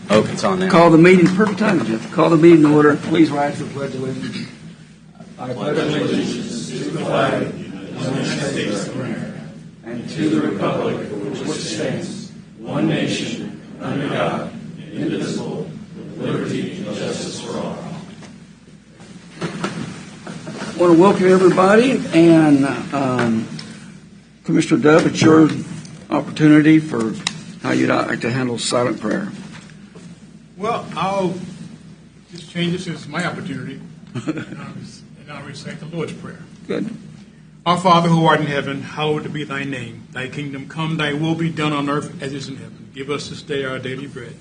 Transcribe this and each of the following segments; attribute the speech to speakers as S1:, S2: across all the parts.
S1: Oh, it's on there.
S2: Call the meeting, perfect time, Jeff. Call the meeting to order. Please rise for the Pledge of Allegiance. I pledge allegiance to the flag of the United States of America and to the republic for which it stands, one nation, under God, indivisible, with liberty and justice for all. I want to welcome everybody, and Commissioner Dove, it's your opportunity for how you'd like to handle silent prayer.
S3: Well, I'll just change this as my opportunity, and I'll recite the Lord's Prayer.
S2: Good.
S3: Our Father who art in heaven, hallowed be thy name. Thy kingdom come, thy will be done on earth as it is in heaven. Give us this day our daily bread,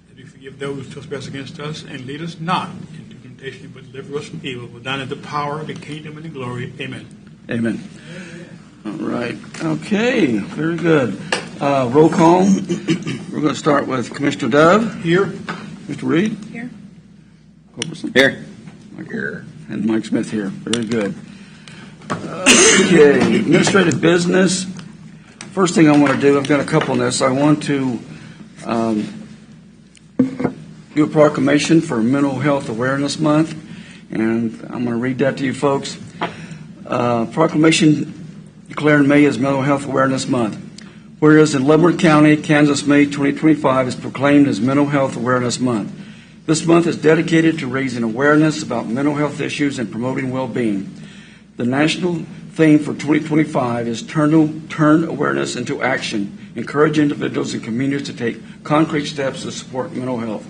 S3: and we forgive those who trespass against us, and lead us not into temptation, but deliver us from evil. For thine is the power, the kingdom, and the glory. Amen.
S2: Amen. All right. Okay. Very good. Roll call. We're going to start with Commissioner Dove.
S3: Here.
S2: Mr. Reed.
S4: Here.
S2: Culberson.
S1: Here.
S2: Here. And Mike Smith here. Very good. Okay. Administrative business. First thing I want to do, I've got a couple on this. I want to do a proclamation for Mental Health Awareness Month, and I'm going to read that to you folks. Proclamation declaring May as Mental Health Awareness Month. Whereas in Leavenworth County, Kansas, May 2025 is proclaimed as Mental Health Awareness Month. This month is dedicated to raising awareness about mental health issues and promoting well-being. The national theme for 2025 is turn awareness into action, encourage individuals and communities to take concrete steps to support mental health.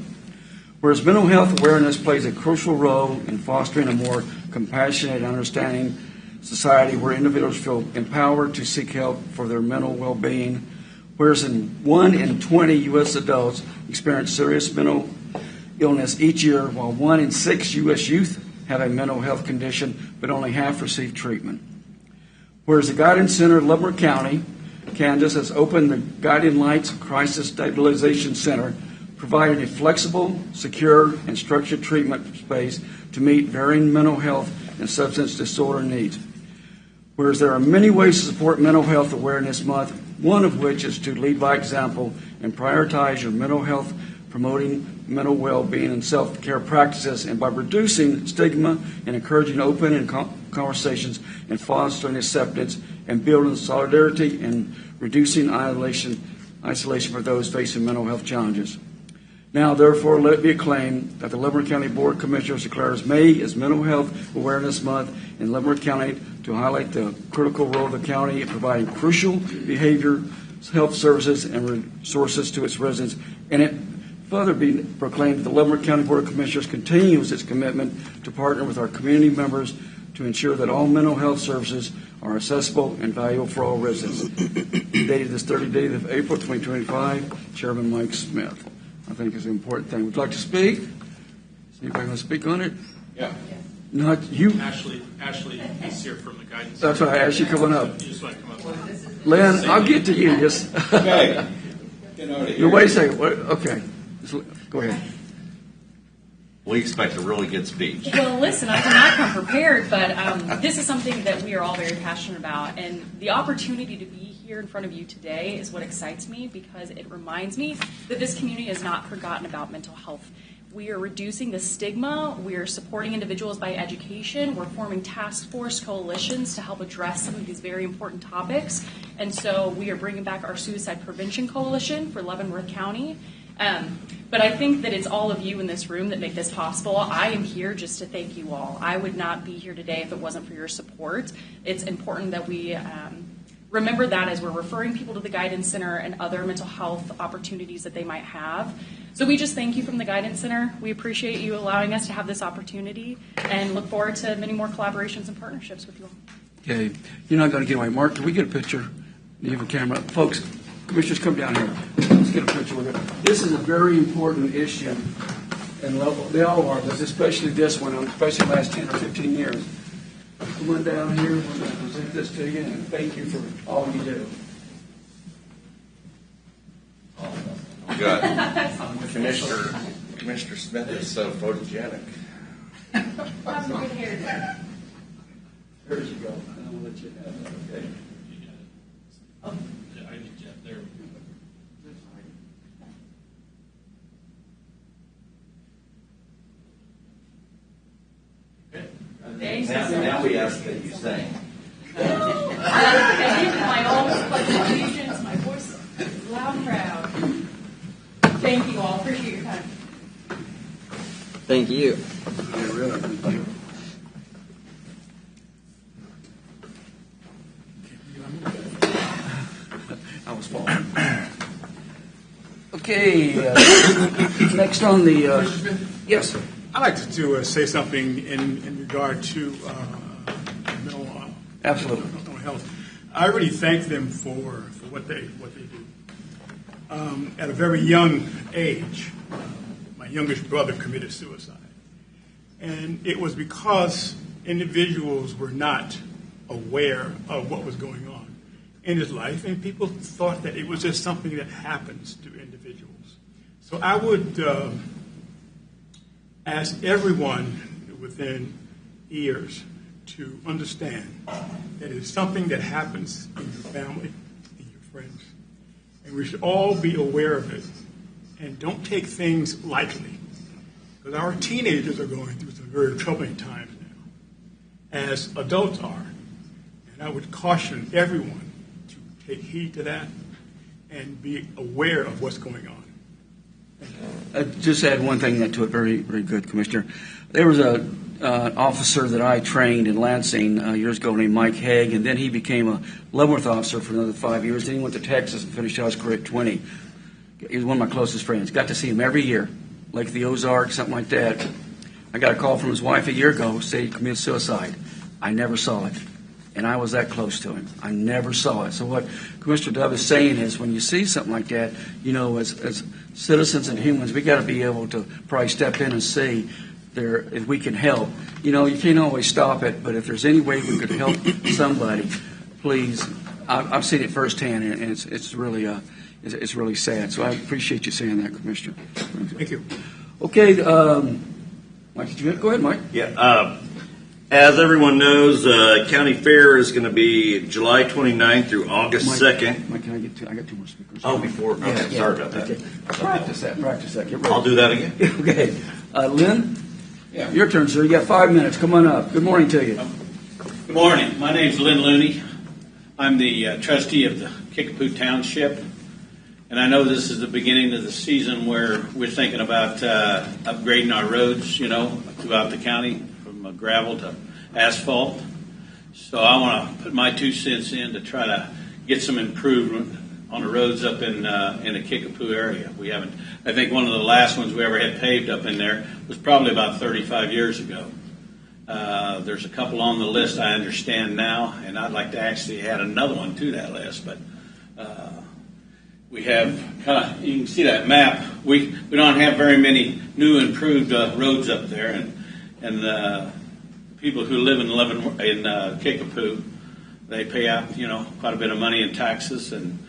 S2: Whereas mental health awareness plays a crucial role in fostering a more compassionate and understanding society where individuals feel empowered to seek help for their mental well-being, whereas 1 in 20 U.S. adults experience serious mental illness each year, while 1 in 6 U.S. youth have a mental health condition, but only half receive treatment. Whereas the Guidance Center of Leavenworth County, Kansas, has opened the Guiding Lights Crisis Stabilization Center, providing a flexible, secure, and structured treatment space to meet varying mental health and substance disorder needs. Whereas there are many ways to support Mental Health Awareness Month, one of which is to lead by example and prioritize your mental health, promoting mental well-being and self-care practices, and by reducing stigma and encouraging open and conversations and fostering acceptance and building solidarity and reducing isolation for those facing mental health challenges. Now, therefore, let it be acclaimed that the Leavenworth County Board of Commissioners declares May as Mental Health Awareness Month in Leavenworth County to highlight the critical role of the county in providing crucial behavior health services and resources to its residents. And it further be proclaimed that the Leavenworth County Board of Commissioners continues its commitment to partner with our community members to ensure that all mental health services are accessible and valuable for all residents. Dated this 30th of April 2025, Chairman Mike Smith. I think it's an important thing. Would you like to speak? Is anybody want to speak on it?
S5: Yeah.
S2: Not you.
S5: Ashley is here from the guidance.
S2: That's right. Ashley coming up.
S5: You just want to come up.
S2: Lynn, I'll get to you. Just
S5: Okay. Get out of here.
S2: wait a second. Okay. Go ahead.
S1: We expect a really good speech.
S4: Well, listen, I did not come prepared, but this is something that we are all very passionate about. And the opportunity to be here in front of you today is what excites me, because it reminds me that this community has not forgotten about mental health. We are reducing the stigma. We are supporting individuals by education. We're forming task force coalitions to help address some of these very important topics. And so we are bringing back our Suicide Prevention Coalition for Leavenworth County. But I think that it's all of you in this room that make this possible. I am here just to thank you all. I would not be here today if it wasn't for your support. It's important that we remember that as we're referring people to the Guidance Center and other mental health opportunities that they might have. So we just thank you from the Guidance Center. We appreciate you allowing us to have this opportunity and look forward to many more collaborations and partnerships with you all.
S2: Okay. You're not going to get away. Mark, can we get a picture? Do you have a camera? Folks, commissioners, come down here. Let's get a picture with it. This is a very important issue, and they all are, but especially this one, especially the last 10 or 15 years. Come on down here. We're going to present this to you, and thank you for all you do.
S1: Good. Commissioner Smith is so photogenic.
S2: There you go. I'll let you have that, okay?
S5: I need Jeff there.
S4: Thank you so
S1: Now
S4: much.
S1: we ask that you sing.
S4: I did my own pledge of allegiance. My voice is loud and proud. Thank you all. Appreciate your time.
S6: Thank you.
S2: I was falling. Okay, next on the, yes.
S3: I'd like to say something in regard to mental,
S2: Absolutely.
S3: mental health. I really thank them for what they do. At a very young age, my youngest brother committed suicide. And it was because individuals were not aware of what was going on in his life, and people thought that it was just something that happens to individuals. So I would ask everyone within ears to understand that it's something that happens in your family, in your friends, and we should all be aware of it and don't take things lightly, because our teenagers are going through some very troubling times now, as adults are. And I would caution everyone to take heed to that and be aware of what's going on.
S2: Just add one thing to it, very, very good, Commissioner. There was a officer that I trained in Lansing years ago named Mike Haig, and then he became a Leavenworth officer for another 5 years. Then he went to Texas and finished out his career at 20. He was one of my closest friends. Got to see him every year, like the Ozarks, something like that. I got a call from his wife a year ago saying he committed suicide. I never saw it, and I was that close to him. I never saw it. So what Commissioner Dove is saying is, when you see something like that, you know, as citizens and humans, we got to be able to probably step in and see there if we can help. You know, you can't always stop it, but if there's any way we could help somebody, please. I've seen it firsthand, and it's really it's really sad. So I appreciate you saying that, Commissioner.
S3: Thank you.
S2: Okay, Mike, did you go ahead, Mike?
S1: Yeah. As everyone knows, County Fair is going to be July 29th through August 2nd.
S2: Mike, can I get two? I got two more speakers.
S1: Oh, before. Okay,
S2: Yeah,
S1: sorry about that.
S2: okay. Practice that. Get ready.
S1: I'll do that again.
S2: Okay. Lynn?
S5: Yeah.
S2: Your turn, sir. You got 5 minutes. Come on up. Good morning to you.
S5: Good morning. My name's Lynn Looney. I'm the trustee of the Kickapoo Township, and I know this is the beginning of the season where we're thinking about upgrading our roads, you know, throughout the county from gravel to asphalt. So I want to put my 2 cents in to try to get some improvement on the roads up in the Kickapoo area. We haven't. I think one of the last ones we ever had paved up in there was probably about 35 years ago. There's a couple on the list I understand now, and I'd like to actually add another one to that list. But we have kind of, you can see that map. We don't have very many new improved roads up there, and the people who live in Kickapoo, they pay out, you know, quite a bit of money in taxes, and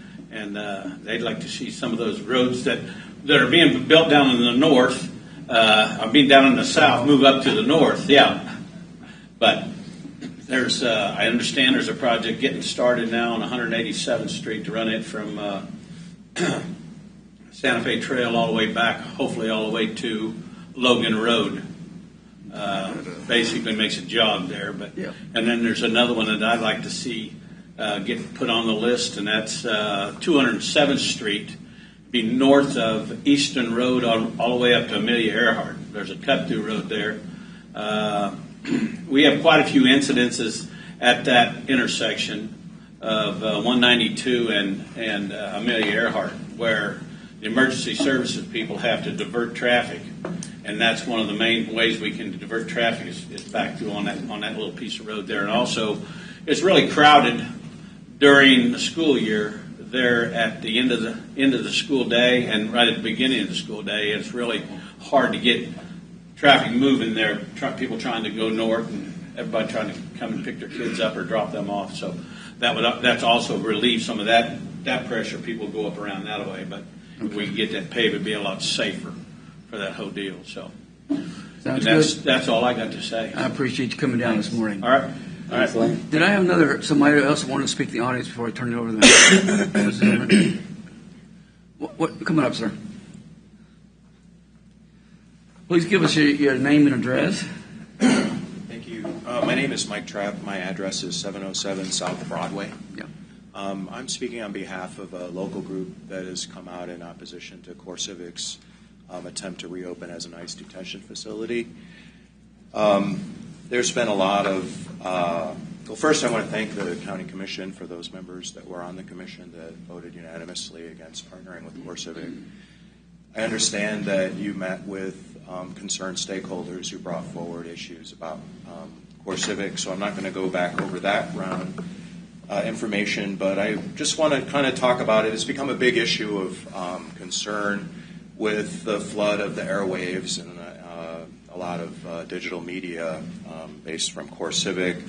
S5: they'd like to see some of those roads that are being built down in the north, are being down in the south, move up to the north. Yeah. But there's, I understand there's a project getting started now on 187th Street to run it from Santa Fe Trail all the way back, hopefully all the way to Logan Road. Basically makes a jog there. But
S2: Yeah.
S5: And then there's another one that I'd like to see get put on the list, and that's 207th Street, be north of Easton Road all the way up to Amelia Earhart. There's a cut-through road there. We have quite a few incidences at that intersection of 192 and Amelia Earhart, where the emergency services people have to divert traffic, and that's one of the main ways we can divert traffic is back through on that little piece of road there. And also, it's really crowded during the school year there at the end of the school day and right at the beginning of the school day. It's really hard to get traffic moving there, people trying to go north and everybody trying to come and pick their kids up or drop them off. So that's also relieve some of that pressure. People go up around that way, but if we can get that paved, it'd be a lot safer for that whole deal. So that's all I got to say.
S2: I appreciate you coming down this morning.
S5: All right. All right.
S2: Did I have somebody else who wanted to speak to the audience before I turn it over to them? What? Come on up, sir. Please give us your name and address.
S7: Thank you.
S6: My name is Mike Trapp. My address is 707 South Broadway.
S2: Yeah.
S6: I'm speaking on behalf of a local group that has come out in opposition to CoreCivic's attempt to reopen as an ICE detention facility. There's been a lot of, well, first I want to thank the County Commission for those members that were on the commission that voted unanimously against partnering with CoreCivic. I understand that you met with concerned stakeholders who brought forward issues about CoreCivic, so I'm not going to go back over that round information, but I just want to kind of talk about it. It's become a big issue of concern with the flood of the airwaves and a lot of digital media based from CoreCivic.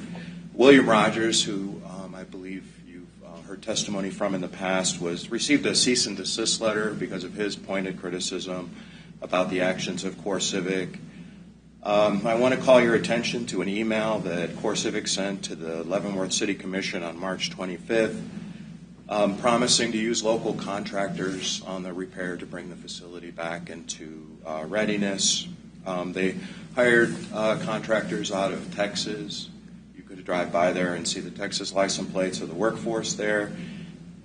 S6: William Rogers, who I believe you've heard testimony from in the past, received a cease and desist letter because of his pointed criticism about the actions of CoreCivic. I want to call your attention to an email that CoreCivic sent to the Leavenworth City Commission on March 25th, promising to use local contractors on the repair to bring the facility back into readiness. They hired contractors out of Texas. You could drive by there and see the Texas license plates of the workforce there.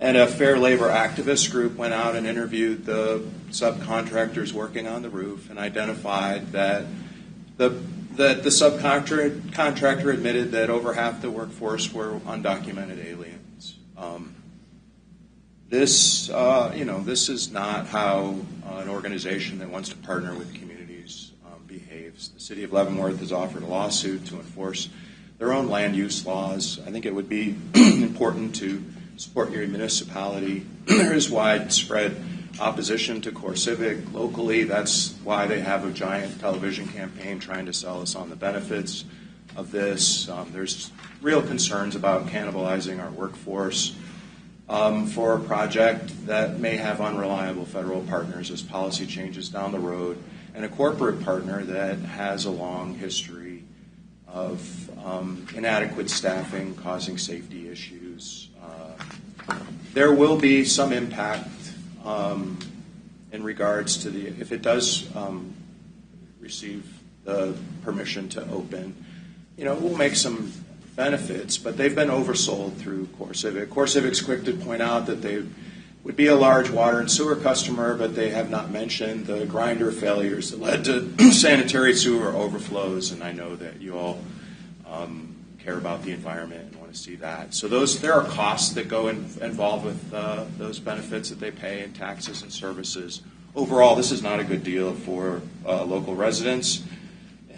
S6: And a fair labor activist group went out and interviewed the subcontractors working on the roof and identified that the subcontractor admitted that over half the workforce were undocumented aliens. This is not how an organization that wants to partner with communities behaves. The city of Leavenworth has offered a lawsuit to enforce their own land use laws. I think it would be important to support your municipality. There is widespread opposition to CoreCivic locally. That's why they have a giant television campaign trying to sell us on the benefits of this. There's real concerns about cannibalizing our workforce for a project that may have unreliable federal partners as policy changes down the road, and a corporate partner that has a long history of inadequate staffing causing safety issues. There will be some impact in regards to if it does receive the permission to open. We'll make some benefits, but they've been oversold through CoreCivic. CoreCivic's quick to point out that they would be a large water and sewer customer, but they have not mentioned the grinder failures that led to sanitary sewer overflows, and I know that you all care about the environment and want to see that. So there are costs that go involved with those benefits that they pay in taxes and services. Overall, this is not a good deal for local residents,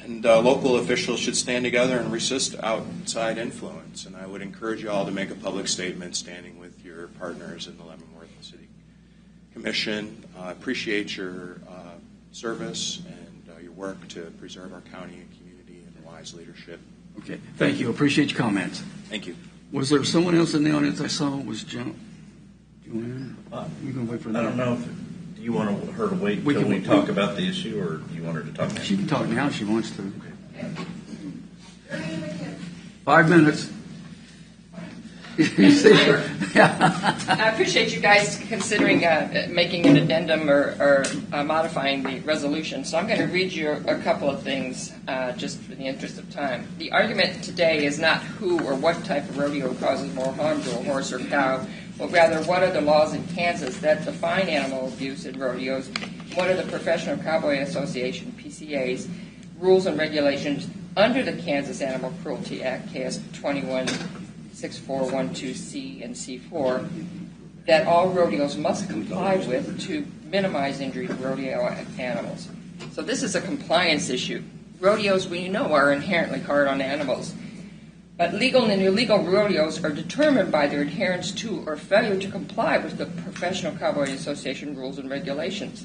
S6: and local officials should stand together and resist outside influence. And I would encourage you all to make a public statement standing with your partners in the Leavenworth City Commission. I appreciate your service and your work to preserve our county and community and wise leadership.
S2: Okay, thank you. Appreciate your comments.
S6: Thank you.
S2: Was there someone else in the audience I saw was John? You going to wait for that?
S1: I don't know. Do you want her to wait
S2: We
S1: till
S2: can
S1: we
S2: wait.
S1: talk about the issue, or do you want her to talk now?
S2: She can talk now if she wants to. 5 minutes.
S7: I appreciate you guys considering making an addendum or modifying the resolution. So I'm going to read you a couple of things just for the interest of time. The argument today is not who or what type of rodeo causes more harm to a horse or cow, but rather what are the laws in Kansas that define animal abuse at rodeos, what are the Professional Cowboy Association, PCA's, rules and regulations under the Kansas Animal Cruelty Act, KS 216412C and C4, that all rodeos must comply with to minimize injury to rodeo animals. So this is a compliance issue. Rodeos, we know, are inherently hard on animals. But legal and illegal rodeos are determined by their adherence to or failure to comply with the Professional Cowboy Association rules and regulations.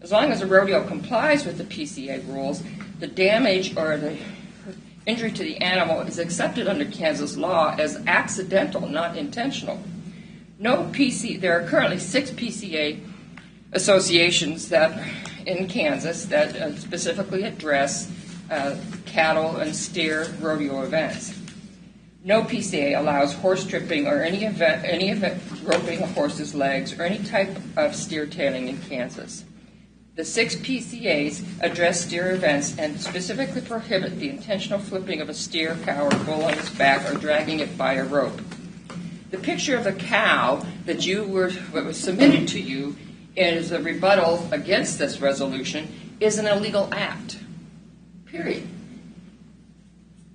S7: As long as a rodeo complies with the PCA rules, the damage or the injury to the animal is accepted under Kansas law as accidental, not intentional. There are currently 6 PCA associations that in Kansas that specifically address cattle and steer rodeo events. No PCA allows horse tripping or any event roping a horse's legs or any type of steer tailing in Kansas. The 6 PCAs address steer events and specifically prohibit the intentional flipping of a steer, cow, or bull on its back or dragging it by a rope. The picture of the cow that was submitted to you as a rebuttal against this resolution is an illegal act, period,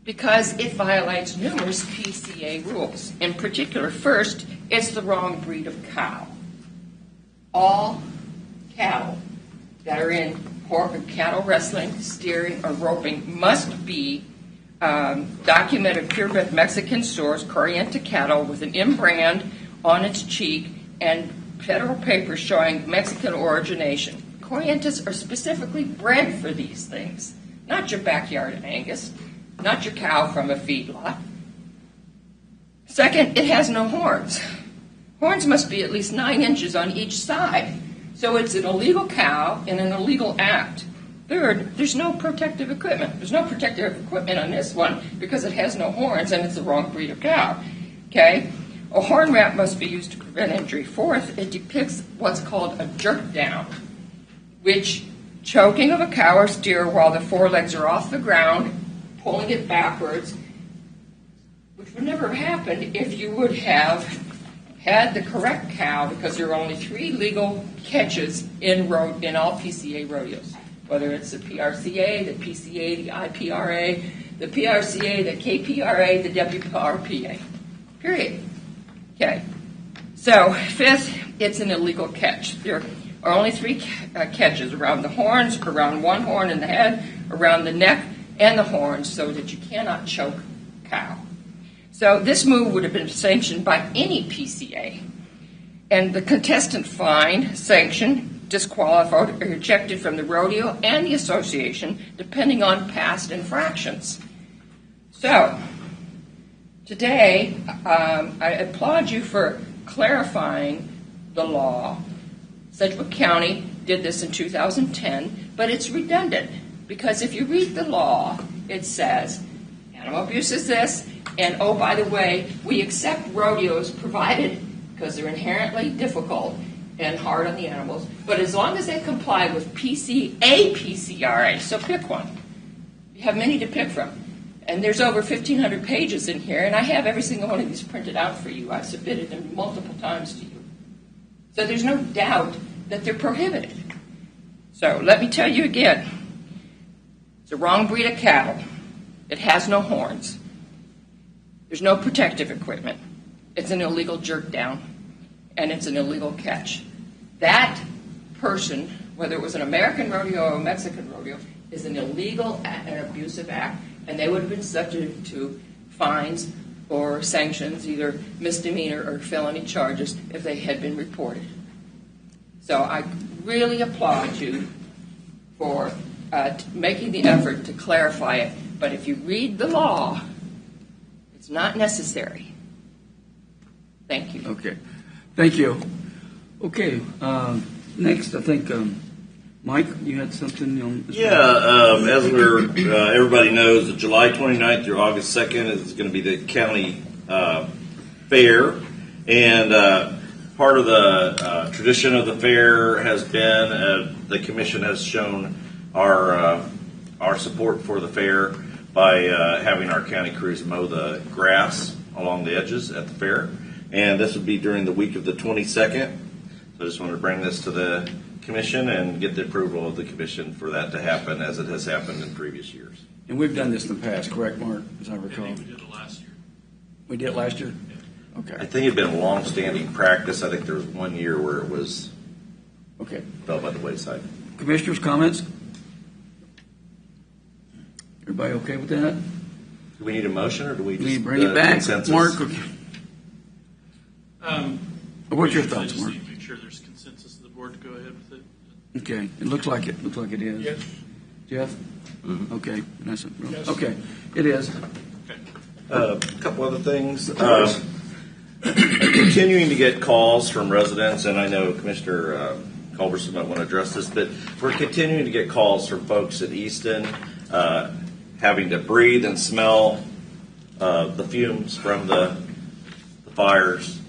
S7: because it violates numerous PCA rules. In particular, first, it's the wrong breed of cow. All cattle that are in cattle wrestling, steering, or roping must be documented purebred Mexican source, Corriente cattle, with an M brand on its cheek and federal papers showing Mexican origination. Corrientes are specifically bred for these things, not your backyard Angus, not your cow from a feedlot. Second, it has no horns. Horns must be at least 9 inches on each side. So it's an illegal cow in an illegal act. Third, there's no protective equipment. There's no protective equipment on this one because it has no horns and it's the wrong breed of cow. Okay? A horn wrap must be used to prevent injury. Fourth, it depicts what's called a jerk down, which choking of a cow or steer while the forelegs are off the ground, pulling it backwards, which would never have happened if you would have had the correct cow, because there are only 3 legal catches in all PCA rodeos, whether it's the PRCA, the PCA, the IPRA, the PRCA, the KPRA, the WRPA, period. Okay. So, fifth, it's an illegal catch. There are only 3 catches: around the horns, around one horn in the head, around the neck, and the horns, so that you cannot choke cow. So this move would have been sanctioned by any PCA, and the contestant fined, sanctioned, disqualified, or ejected from the rodeo and the association, depending on past infractions. So today, I applaud you for clarifying the law. Sedgwick County did this in 2010, but it's redundant, because if you read the law, it says animal abuse is this, and oh, by the way, we accept rodeos provided, because they're inherently difficult and hard on the animals, but as long as they comply with PCRA, so pick one. You have many to pick from. And there's over 1,500 pages in here, and I have every single one of these printed out for you. I've submitted them multiple times to you. So there's no doubt that they're prohibited. So let me tell you again. It's the wrong breed of cattle. It has no horns. There's no protective equipment. It's an illegal jerk down, and it's an illegal catch. That person, whether it was an American rodeo or a Mexican rodeo, is an illegal and abusive act, and they would have been subject to fines or sanctions, either misdemeanor or felony charges, if they had been reported. So I really applaud you for making the effort to clarify it. But if you read the law, it's not necessary. Thank you.
S2: Okay. Thank you. Okay. Next, I think, Mike, you had something on this?
S1: Yeah, as everybody knows, July 29th through August 2nd is going to be the county fair. And part of the tradition of the fair has been the commission has shown our support for the fair by having our county crews mow the grass along the edges at the fair. And this would be during the week of the 22nd. So I just wanted to bring this to the commission and get the approval of the commission for that to happen, as it has happened in previous years.
S2: And we've done this in the past, correct, Mark, as I recall?
S8: I think we did it last year.
S2: We did last year?
S1: I
S2: Okay.
S1: think it had been a long-standing practice. I think there was one year where it was
S2: Okay.
S1: fell by the wayside.
S2: Commissioners, comments? Everybody okay with that?
S1: Do we need a motion, or do we
S2: Do
S1: just
S2: we bring it back?
S1: consensus?
S2: Mark, okay. What's your
S8: I
S2: thoughts,
S8: just
S2: Mark?
S8: need to make sure there's consensus of the board to go ahead with it.
S2: Okay, it looks like it. Looks like it is.
S3: Yes.
S2: Jeff? Okay, that's it.
S3: Yes.
S2: Okay, it is.
S8: Okay.
S1: A couple other things. Continuing to get calls from residents, and I know Commissioner Culberson might want to address this, but we're continuing to get calls from folks at Easton having to breathe and smell the fumes from the fires.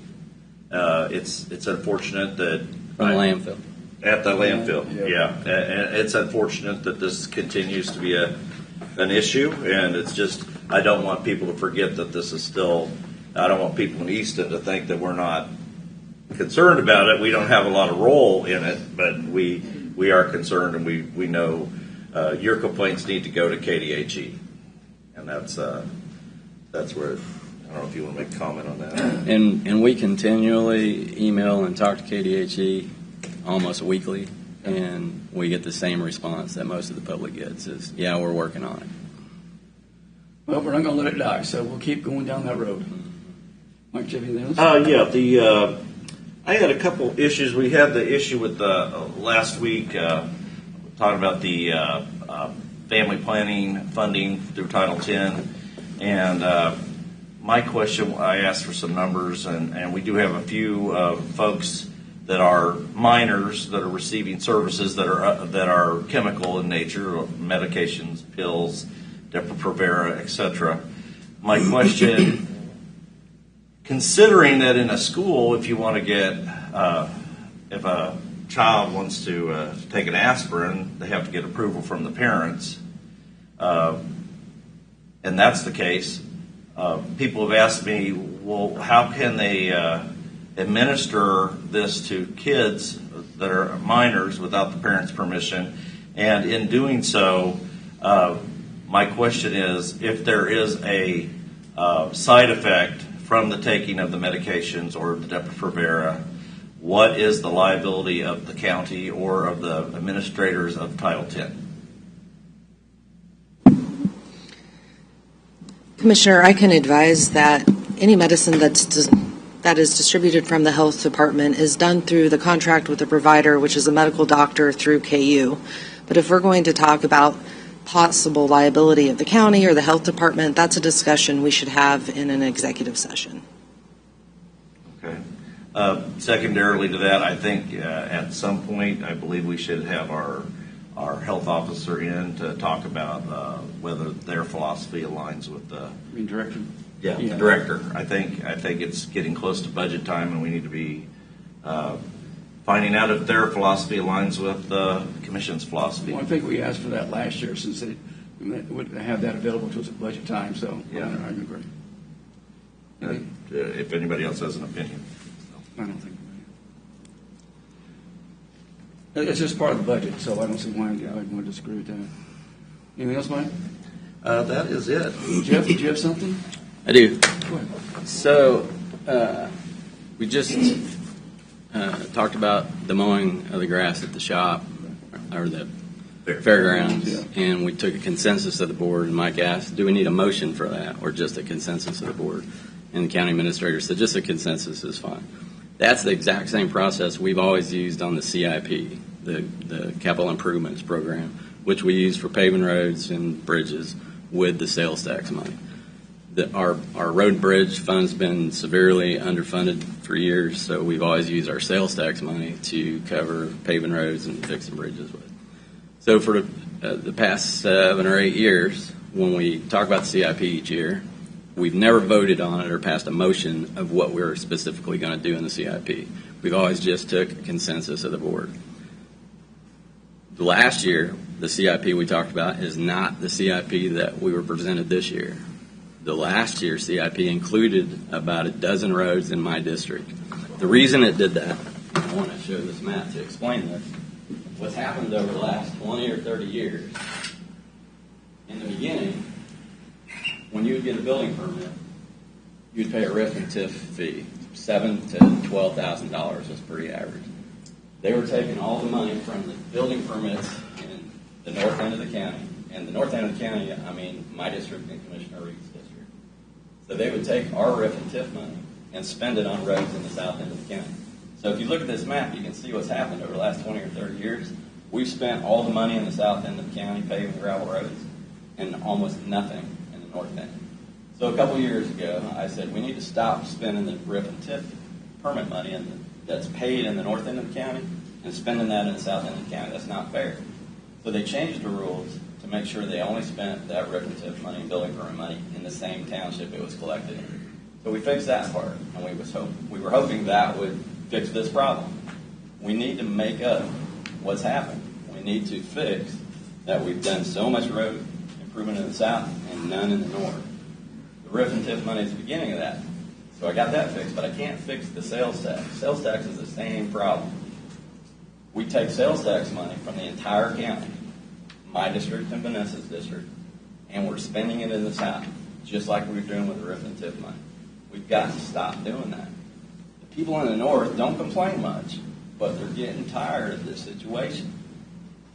S1: It's unfortunate that
S9: From the landfill.
S1: At the landfill,
S2: Yeah.
S1: yeah. And it's unfortunate that this continues to be an issue, and it's just, I don't want people to forget that this is still, I don't want people in Easton to think that we're not concerned about it. We don't have a lot of role in it, but we are concerned, and we know your complaints need to go to KDHE. And that's where, I don't know if you want to make a comment on that.
S9: And we continually email and talk to KDHE almost weekly, and we get the same response that most of the public gets is, yeah, we're working on it.
S2: Well, we're not going to let it die, so we'll keep going down that road. Mike, do you have anything else?
S1: Yeah, I had a couple issues. We had the issue with last week talking about the family planning funding through Title X, and my question, I asked for some numbers, and we do have a few folks that are minors that are receiving services that are chemical in nature, medications, pills, Depo-Provera, etc. My question, considering that in a school, if you want to get, if a child wants to take an aspirin, they have to get approval from the parents, and that's the case. People have asked me, well, how can they administer this to kids that are minors without the parents' permission? And in doing so, my question is, if there is a side effect from the taking of the medications or the Depo-Provera, what is the liability of the county or of the administrators of Title X?
S10: Commissioner, I can advise that any medicine that is distributed from the health department is done through the contract with the provider, which is a medical doctor through KU. But if we're going to talk about possible liability of the county or the health department, that's a discussion we should have in an executive session.
S1: Okay. Secondarily to that, I think at some point, I believe we should have our health officer in to talk about whether their philosophy aligns with the
S2: Director?
S1: the director. I think it's getting close to budget time, and we need to be finding out if their philosophy aligns with the commission's philosophy.
S2: Well, I think we asked for that last year since they would have that available to us at budget time, so
S1: Yeah.
S2: I agree.
S1: If anybody else has an opinion.
S2: I don't think it's just part of the budget, so I don't see why I would disagree with that. Anything else, Mike?
S1: That is it.
S2: Jeff, did you have something?
S9: I do.
S2: Go ahead.
S9: So we just talked about the mowing of the grass at the shop or the fairgrounds, and we took a consensus of the board, and Mike asked, do we need a motion for that or just a consensus of the board? And the county administrator said just a consensus is fine. That's the exact same process we've always used on the CIP, the Capital Improvements Program, which we use for paving roads and bridges with the sales tax money. Our road and bridge fund's been severely underfunded for years, so we've always used our sales tax money to cover paving roads and fixing bridges with. So for the past 7 or 8 years, when we talk about the CIP each year, we've never voted on it or passed a motion of what we're specifically going to do in the CIP. We've always just took a consensus of the board. The last year, the CIP we talked about is not the CIP that we were presented this year. The last year CIP included about a dozen roads in my district. The reason it did that, I want to show this map to explain this, what's happened over the last 20 or 30 years. In the beginning, when you would get a building permit, you'd pay a RIF and TIF fee. $7,000 to $12,000 was pretty average. They were taking all the money from the building permits in the north end of the county. And the north end of the county, I mean my district and Commissioner Reed's district. So they would take our RIF and TIF money and spend it on roads in the south end of the county. So if you look at this map, you can see what's happened over the last 20 or 30 years. We've spent all the money in the south end of the county paving gravel roads and almost nothing in the north end. So a couple years ago, I said we need to stop spending the RIF and TIF permit money that's paid in the north end of the county and spending that in the south end of the county. That's not fair. So they changed the rules to make sure they only spent that RIF and TIF money and building permit money in the same township it was collected in. So we fixed that part, and we were hoping that would fix this problem. We need to make up what's happened. We need to fix that we've done so much road improvement in the south and none in the north. The RIF and TIF money is the beginning of that. So I got that fixed, but I can't fix the sales tax. Sales tax is the same problem. We take sales tax money from the entire county, my district and Vanessa's district, and we're spending it in the south, just like we were doing with the RIF and TIF money. We've got to stop doing that. The people in the north don't complain much, but they're getting tired of this situation.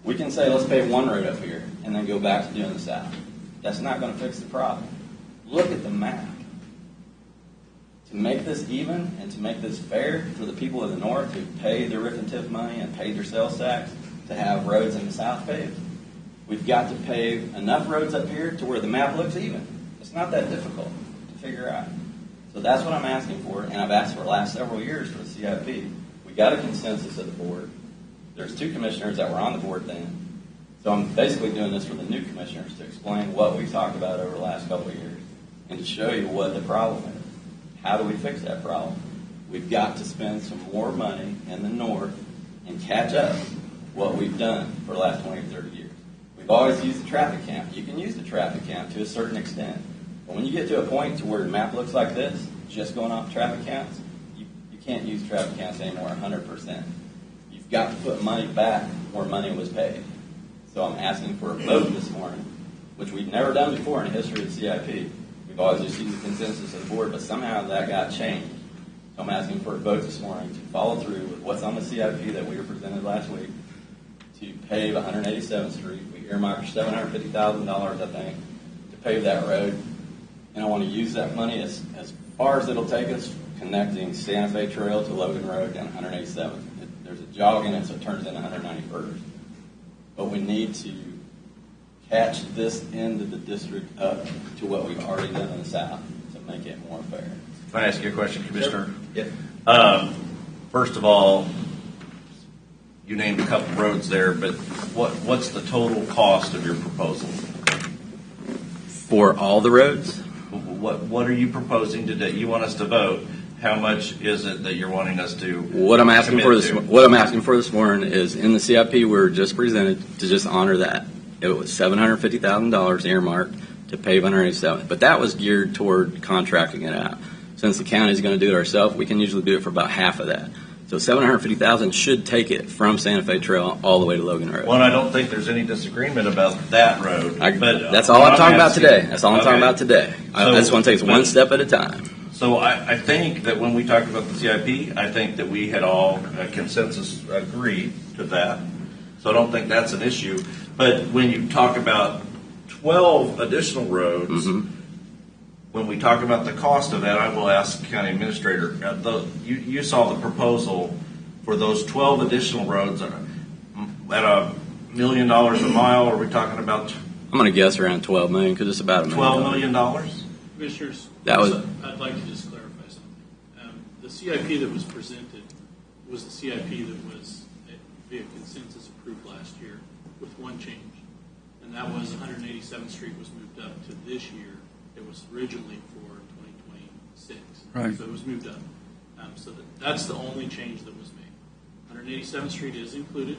S9: We can say, let's pave one road up here, and then go back to doing the south. That's not going to fix the problem. Look at the map. To make this even and to make this fair for the people of the north who pay their RIF and TIF money and paid their sales tax to have roads in the south paved, we've got to pave enough roads up here to where the map looks even. It's not that difficult to figure out. So that's what I'm asking for, and I've asked for the last several years for the CIP. We got a consensus of the board. There's 2 commissioners that were on the board then. So I'm basically doing this for the new commissioners to explain what we've talked about over the last couple of years and to show you what the problem is. How do we fix that problem? We've got to spend some more money in the north and catch up what we've done for the last 20 or 30 years. We've always used the traffic count. You can use the traffic count to a certain extent. But when you get to a point to where the map looks like this, just going off traffic counts, you can't use traffic counts anymore 100%. You've got to put money back where money was paid. So I'm asking for a vote this morning, which we've never done before in the history of the CIP. We've always just used the consensus of the board, but somehow that got changed. So I'm asking for a vote this morning to follow through with what's on the CIP that we were presented last week to pave 187th Street. We earmarked $750,000, I think, to pave that road. And I want to use that money as far as it'll take us, connecting Santa Fe Trail to Logan Road down 187th. There's a jog in it, so it turns into 191st. But we need to catch this end of the district up to what we've already done in the south to make it more fair.
S1: Can I ask you a question, Commissioner?
S9: Sure.
S1: Yeah. First of all, you named a couple roads there, but what's the total cost of your proposal?
S9: For all the roads?
S1: What are you proposing today? You want us to vote. How much is it that you're wanting us to?
S9: What I'm asking for this morning is in the CIP we were just presented to just honor that. It was $750,000 earmarked to pave 187th, but that was geared toward contracting it out. Since the county is going to do it ourselves, we can usually do it for about half of that. So $750,000 should take it from Santa Fe Trail all the way to Logan Road.
S1: Well, I don't think there's any disagreement about that road.
S9: But that's all I'm talking about today. That's all I'm talking about today. I just want to take it one step at a time.
S1: So I think that when we talked about the CIP, I think that we had all consensus agreed to that. So I don't think that's an issue. But when you talk about 12 additional roads, when we talk about the cost of that, I will ask the county administrator. You saw the proposal for those 12 additional roads at $1 million a mile. Are we talking about?
S9: I'm going to guess around $12 million because it's about
S1: $12 million.
S8: Commissioners, I'd like to just clarify something. The CIP that was presented was the CIP that was via consensus approved last year with one change, and that was 187th Street was moved up to this year. It was originally for 2026,
S2: right.
S8: So it was moved up. So that's the only change that was made. 187th Street is included,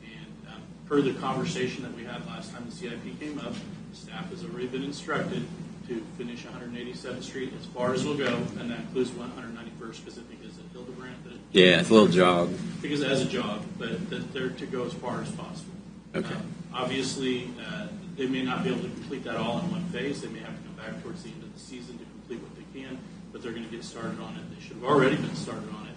S8: and per the conversation that we had last time the CIP came up, staff has already been instructed to finish 187th Street as far as it'll go, and that includes 191st because I think it's a Hildebrandt.
S9: Yeah, it's a little jog.
S8: Because it has a jog, but they're to go as far as possible.
S9: Okay.
S8: Obviously, they may not be able to complete that all in one phase. They may have to come back towards the end of the season to complete what they can, but they're going to get started on it. They should have already been started on it.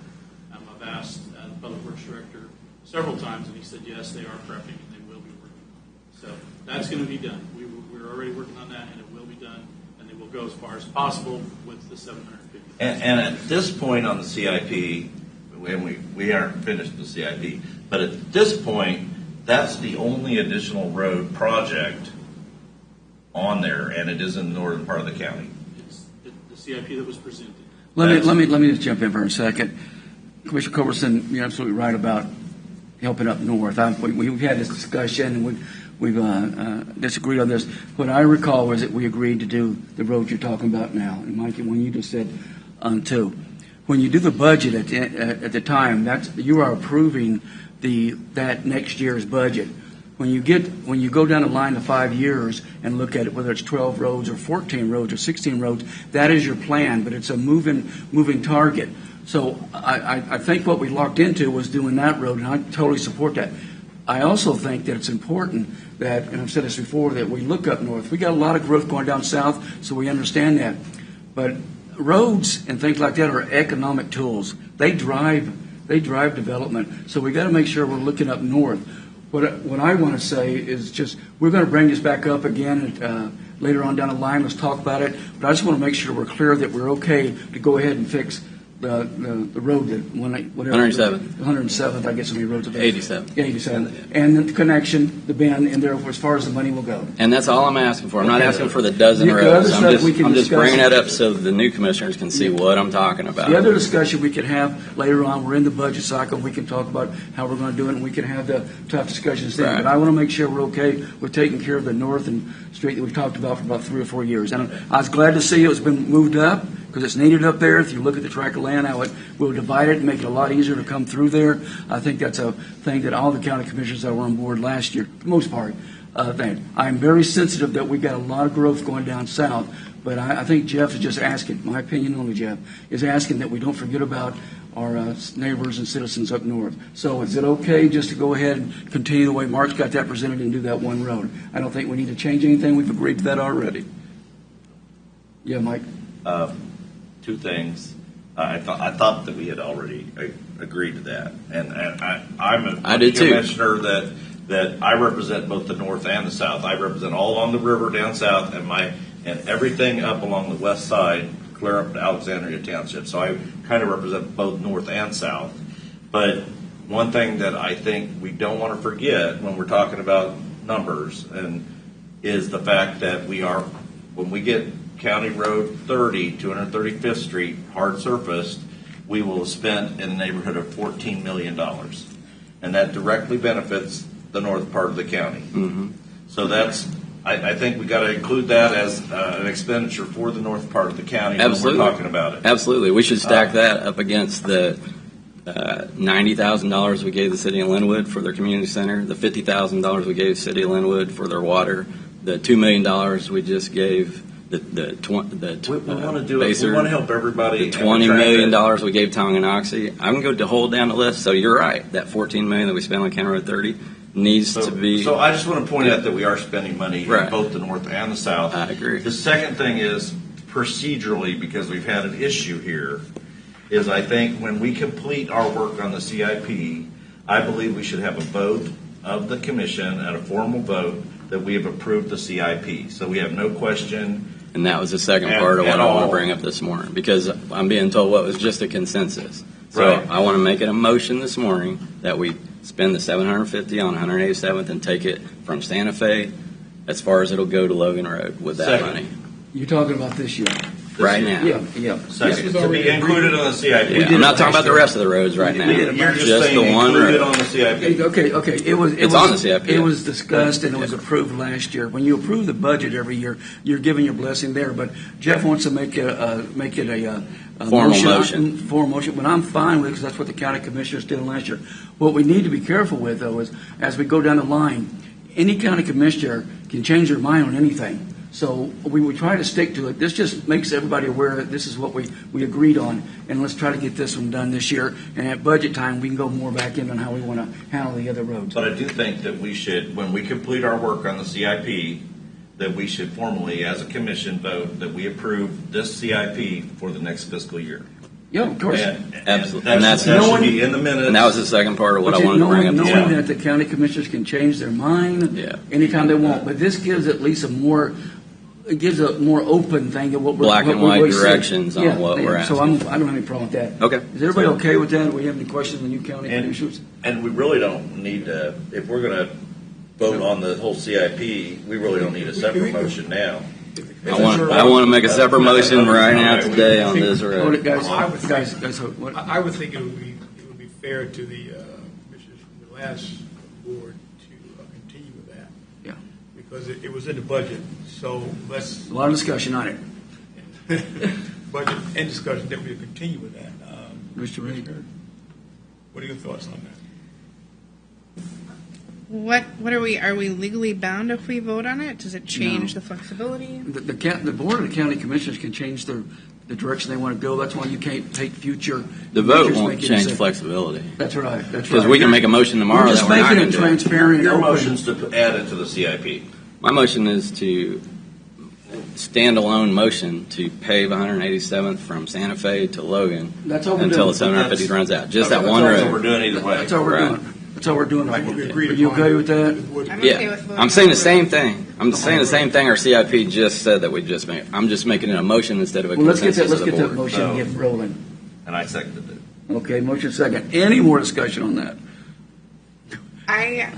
S8: I've asked the Public Works Director several times, and he said, yes, they are prepping, and they will be working on it. So that's going to be done. We're already working on that, and it will be done, and they will go as far as possible with the 750.
S1: And at this point on the CIP, and we aren't finished the CIP, but at this point, that's the only additional road project on there, and it is in the northern part of the county.
S8: It's the CIP that was presented.
S2: Let me just jump in for a second. Commissioner Culberson, you're absolutely right about helping up north. We've had this discussion, and we've disagreed on this. What I recall was that we agreed to do the road you're talking about now. And Mike, when you just said too, when you do the budget at the time, you are approving that next year's budget. When you go down the line of 5 years and look at it, whether it's 12 roads or 14 roads or 16 roads, that is your plan, but it's a moving target. So I think what we locked into was doing that road, and I totally support that. I also think that it's important that, and I've said this before, that we look up north. We got a lot of growth going down south, so we understand that. But roads and things like that are economic tools. They drive development. So we got to make sure we're looking up north. What I want to say is just we're going to bring this back up again later on down the line. Let's talk about it. But I just want to make sure we're clear that we're okay to go ahead and fix the road that 107th, I guess, will be roads of 87, and the connection, the bend, and there as far as the money will go.
S9: And that's all I'm asking for. I'm not asking for the dozen roads. I'm just bringing that up so the new commissioners can see what I'm talking about.
S2: The other discussion we could have later on, we're in the budget cycle, we can talk about how we're going to do it, and we can have the tough discussions then.
S9: Right.
S2: But I want to make sure we're okay with taking care of the north and street that we've talked about for about 3 or 4 years. And I was glad to see it's been moved up, because it's needed up there. If you look at the tract of land, how we'll divide it and make it a lot easier to come through there. I think that's a thing that all the county commissioners that were on board last year, for the most part, think. I'm very sensitive that we got a lot of growth going down south, but I think Jeff is just asking, my opinion only, Jeff, is asking that we don't forget about our neighbors and citizens up north. So is it okay just to go ahead and continue the way Mark's got that presented and do that one road? I don't think we need to change anything. We've agreed to that already. Yeah, Mike?
S1: 2 things. I thought that we had already agreed to that, and I'm a commissioner that I represent both the north and the south. I represent all along the river down south, and everything up along the west side, clear up to Alexandria Township. So I kind of represent both north and south. But one thing that I think we don't want to forget when we're talking about numbers is the fact that when we get County Road 30, 235th Street, hard surfaced, we will have spent in the neighborhood of $14 million. And that directly benefits the north part of the county.
S9: Mm-hmm.
S1: So I think we got to include that as an expenditure for the north part of the county
S9: Absolutely.
S1: when we're talking about it.
S9: Absolutely. We should stack that up against the $90,000 we gave the city of Linwood for their community center, the $50,000 we gave the city of Linwood for their water, the $2 million we just gave we want to do it. We want to help everybody. The $20 million we gave Tonganoxie. I can go to hold down the list. So you're right. That $14 million that we spent on County Road 30 needs to be.
S1: So I just want to point out that we are spending money
S9: right.
S1: in both the north and the south.
S9: I agree.
S1: The second thing is procedurally, because we've had an issue here, is I think when we complete our work on the CIP, I believe we should have a vote of the commission and a formal vote that we have approved the CIP. So we have no question.
S9: And that was the second part of what I want to bring up this morning, because I'm being told what was just a consensus. So
S1: right.
S9: I want to make it a motion this morning that we spend the $750 on 187th and take it from Santa Fe as far as it'll go to Logan Road with that money.
S2: You're talking about this year?
S9: Right now.
S2: Yeah.
S1: Second, to be included on the CIP.
S9: Yeah, I'm not talking about the rest of the roads right now.
S1: You're just saying
S9: the one
S1: included
S9: road.
S1: on the CIP.
S2: Okay.
S9: It's on the CIP.
S2: It was discussed and it was approved last year. When you approve the budget every year, you're giving your blessing there. But Jeff wants to make it a
S9: formal motion.
S2: Formal motion. But I'm fine with it because that's what the county commissioners did last year. What we need to be careful with, though, is as we go down the line, any county commissioner can change their mind on anything. So we would try to stick to it. This just makes everybody aware that this is what we agreed on, and let's try to get this one done this year. And at budget time, we can go more back in on how we want to handle the other roads.
S1: But I do think that we should, when we complete our work on the CIP, that we should formally, as a commission, vote that we approve this CIP for the next fiscal year.
S2: Yeah, of course.
S9: Absolutely.
S1: That should be in the minutes.
S9: And that was the second part of what I wanted to bring up.
S2: Knowing that the county commissioners can change their mind anytime they want, but this gives at least a more open thing of what we're
S9: black and white directions on what we're asking.
S2: So I don't have any problem with that.
S9: Okay.
S2: Is everybody okay with that? Do we have any questions on you county commissioners?
S1: And we really don't need to, if we're going to vote on the whole CIP, we really don't need a separate motion now.
S9: I want to make a separate motion right now today on this road.
S3: I would think it would be fair to the commissioners from the last board to continue with that.
S2: Yeah.
S3: Because it was in the budget, so let's
S2: a lot of discussion on it.
S3: budget and discussion that we continue with that.
S2: Mr. Reed,
S3: what are your thoughts on that?
S11: what are we legally bound if we vote on it? Does it change the flexibility?
S2: The board of the county commissioners can change the direction they want to go. That's why you can't take future.
S9: The vote
S2: measures,
S9: won't
S2: make it
S9: change
S2: decision.
S9: flexibility.
S2: That's right. That's right.
S9: Because we can make a motion tomorrow
S2: We're just
S9: that we're not
S2: making
S9: going
S2: it
S9: to do.
S2: transparent.
S1: Your
S2: and open.
S1: motion's to add it to the CIP.
S9: My motion is to standalone motion to pave 187th from Santa Fe to Logan
S2: That's all we're
S9: until
S2: doing.
S9: the 750 runs out. Just that
S1: That's
S9: one
S1: all we're
S9: road.
S1: doing either way.
S2: That's all we're
S9: Right.
S2: doing. That's all we're doing right
S3: Like we
S2: now.
S3: agreed
S2: Are you
S3: upon.
S2: okay with that?
S11: I'm okay with
S9: Yeah,
S11: voting
S9: I'm saying
S11: on
S9: the same thing. I'm saying the same thing our CIP just said that we just made. I'm just making it a motion instead of a
S2: Well, let's
S9: consensus
S2: get
S9: of the
S2: that
S9: board.
S2: motion and get rolling.
S1: And I seconded it.
S2: Okay, motion second. Any more discussion on that?
S11: I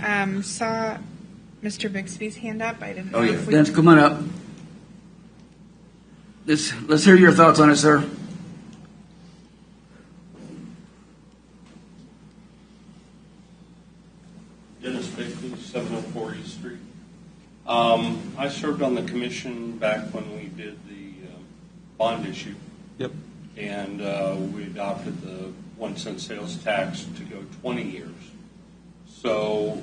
S11: saw Mr. Bixby's hand up. I didn't know if we.
S2: Dennis, come on up. Let's hear your thoughts on it, sir.
S12: Dennis Bixby, 704 East Street. I served on the commission back when we did the bond issue.
S2: Yep.
S12: And we adopted the 1 cent sales tax to go 20 years. So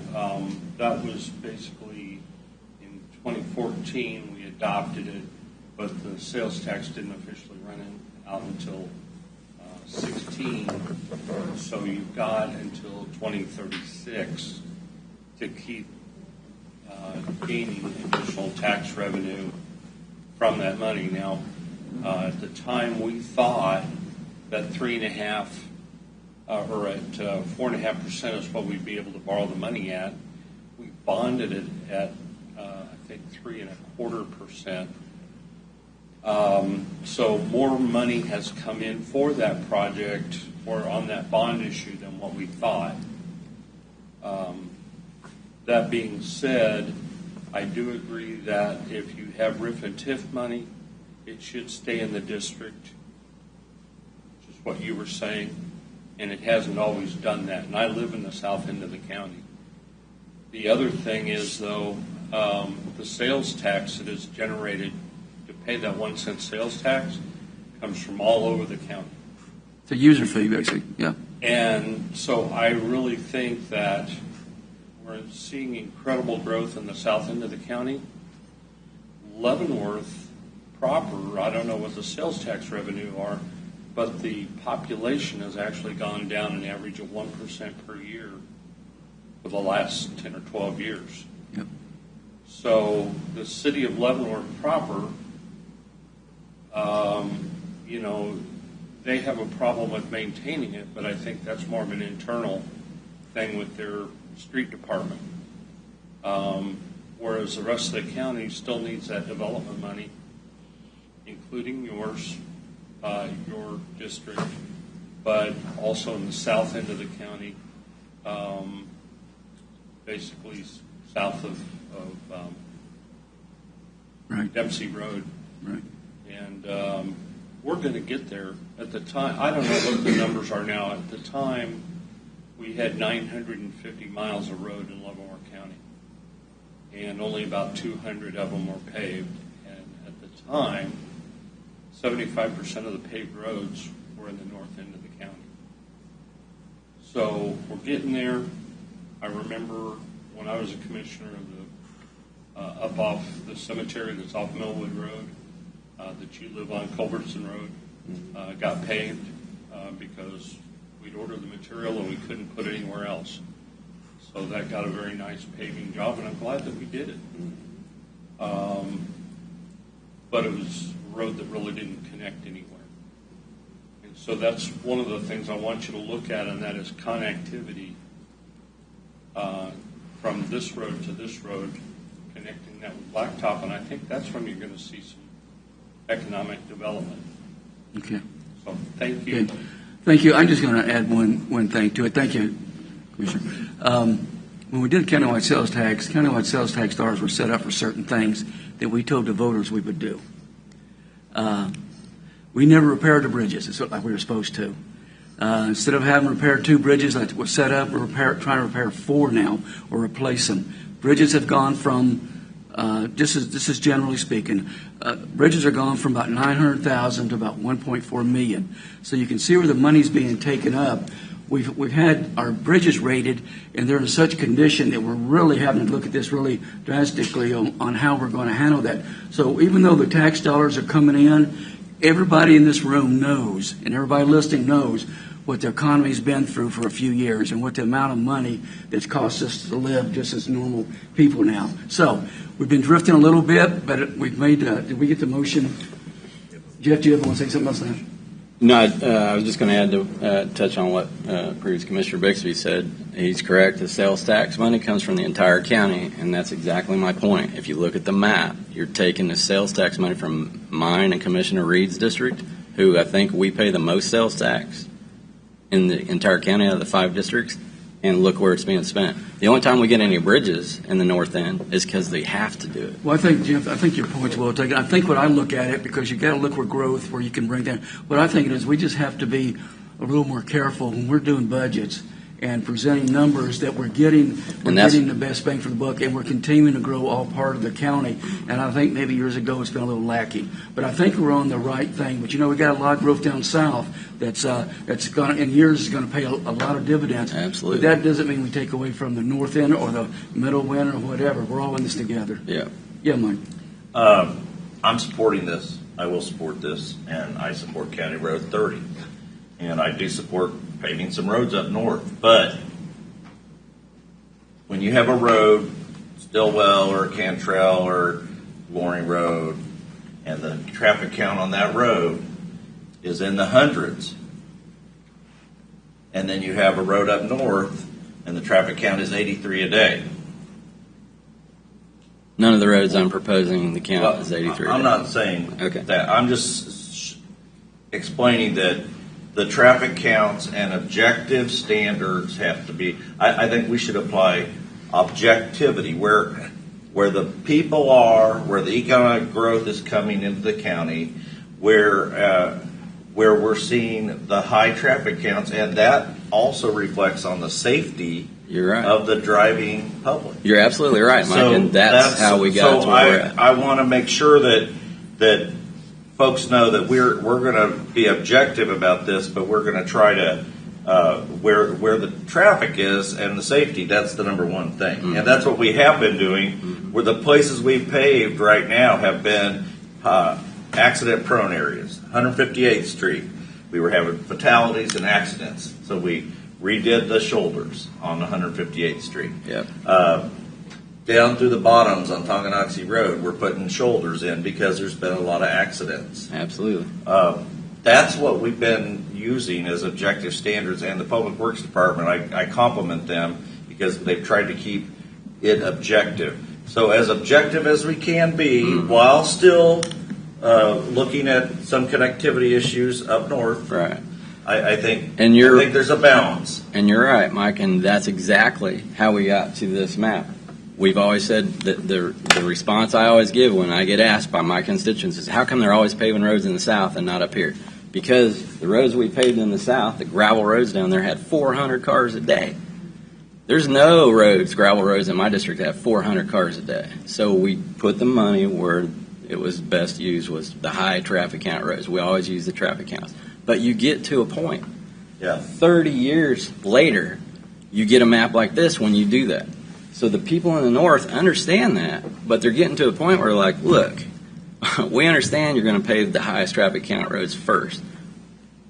S12: that was basically in 2014 we adopted it, but the sales tax didn't officially run out until 16. So you've got until 2036 to keep gaining additional tax revenue from that money. Now, at the time, we thought that 3.5 or at 4.5% is what we'd be able to borrow the money at. We bonded it at I think 3.25%. So more money has come in for that project or on that bond issue than what we thought. That being said, I do agree that if you have RIF and TIF money, it should stay in the district, which is what you were saying, and it hasn't always done that. And I live in the south end of the county. The other thing is, though, the sales tax that is generated to pay that 1 cent sales tax comes from all over the county.
S2: It's a user fee, basically. Yeah.
S12: And so I really think that we're seeing incredible growth in the south end of the county. Leavenworth proper, I don't know what the sales tax revenue are, but the population has actually gone down an average of 1% per year for the last 10 or 12 years.
S2: Yep.
S12: So the city of Leavenworth proper, they have a problem with maintaining it, but I think that's more of an internal thing with their street department. Whereas the rest of the county still needs that development money, including yours, your district, but also in the south end of the county, basically south of
S2: Right.
S12: Dempsey Road.
S2: Right.
S12: And we're going to get there. At the time, I don't know what the numbers are now. At the time, we had 950 miles of road in Leavenworth County, and only about 200 of them were paved. And at the time, 75% of the paved roads were in the north end of the county. So we're getting there. I remember when I was a commissioner of the up off the cemetery that's off Millwood Road, that you live on, Culbertson Road, got paved because we'd ordered the material and we couldn't put it anywhere else. So that got a very nice paving job, and I'm glad that we did it. But it was a road that really didn't connect anywhere. And so that's one of the things I want you to look at, and that is connectivity from this road to this road, connecting that with Blacktop, and I think that's when you're going to see some economic development.
S2: Okay.
S12: So thank you.
S2: Okay. Thank you. I'm just going to add one thing to it. Thank you, Commissioner. When we did countywide sales tax dollars were set up for certain things that we told the voters we would do. We never repaired the bridges. It's like we were supposed to. Instead of having repaired 2 bridges that were set up, we're trying to repair 4 now or replace them. Bridges have gone from, this is generally speaking, bridges are gone from about $900,000 to about $1.4 million. So you can see where the money's being taken up we've had our bridges rated, and they're in such condition that we're really having to look at this really drastically on how we're going to handle that. So even though the tax dollars are coming in, everybody in this room knows, and everybody listening knows, what the economy's been through for a few years and what the amount of money that's cost us to live just as normal people now. So we've been drifting a little bit, but we've made, did we get the motion? Jeff, do you ever want to say something else now?
S9: No, I was just going to add to touch on what previous Commissioner Bixby said. He's correct. The sales tax money comes from the entire county, and that's exactly my point. If you look at the map, you're taking the sales tax money from mine and Commissioner Reed's district, who I think we pay the most sales tax in the entire county out of the 5 districts, and look where it's being spent. The only time we get any bridges in the north end is because they have to do it.
S2: Well, I think, Jim, I think your point's well taken. I think what I look at it, because you got to look where growth, where you can bring down. What I think it is, we just have to be a little more careful when we're doing budgets and presenting numbers that we're getting the best bang for the buck, and we're continuing to grow all part of the county. And I think maybe years ago it's been a little lacking, but I think we're on the right thing. But we got a lot of growth down south that's going in years is going to pay a lot of dividends.
S9: Absolutely.
S2: But that doesn't mean we take away from the north end or the middle end or whatever. We're all in this together.
S9: Yeah.
S2: Yeah, Mike.
S1: I'm supporting this. I will support this, and I support County Road 30. And I do support paving some roads up north. But when you have a road, Stillwell or Cantrell or Loring Road, and the traffic count on that road is in the hundreds, and then you have a road up north, and the traffic count is 83 a day.
S9: None of the roads I'm proposing the count is 83.
S1: I'm not saying that. I'm just explaining that the traffic counts and objective standards have to be. I think we should apply objectivity where the people are, where the economic growth is coming into the county, where we're seeing the high traffic counts, and that also reflects on the safety.
S9: You're right.
S1: Of the driving public.
S9: You're absolutely right, Mike, and that's how we got to where we're at.
S1: I want to make sure that folks know that we're going to be objective about this, but we're going to try to where the traffic is and the safety. That's the number one thing, and that's what we have been doing. Where the places we've paved right now have been accident-prone areas. 158th Street, we were having fatalities and accidents, so we redid the shoulders on 158th Street.
S9: Yep.
S1: Down through the bottoms on Tonganoxie Road, we're putting shoulders in because there's been a lot of accidents.
S9: Absolutely.
S1: That's what we've been using as objective standards, and the Public Works Department, I compliment them because they've tried to keep it objective. So as objective as we can be while still looking at some connectivity issues up north.
S9: Right.
S1: I think there's a balance.
S9: And you're right, Mike, and that's exactly how we got to this map. We've always said that the response I always give when I get asked by my constituents is, how come they're always paving roads in the south and not up here? Because the roads we paved in the south, the gravel roads down there, had 400 cars a day. There's no gravel roads in my district that have 400 cars a day. So we put the money where it was best used, was the high traffic count roads. We always use the traffic counts. But you get to a point, 30 years later, you get a map like this when you do that. So the people in the north understand that, but they're getting to a point where, like, look, we understand you're going to pave the highest traffic count roads first,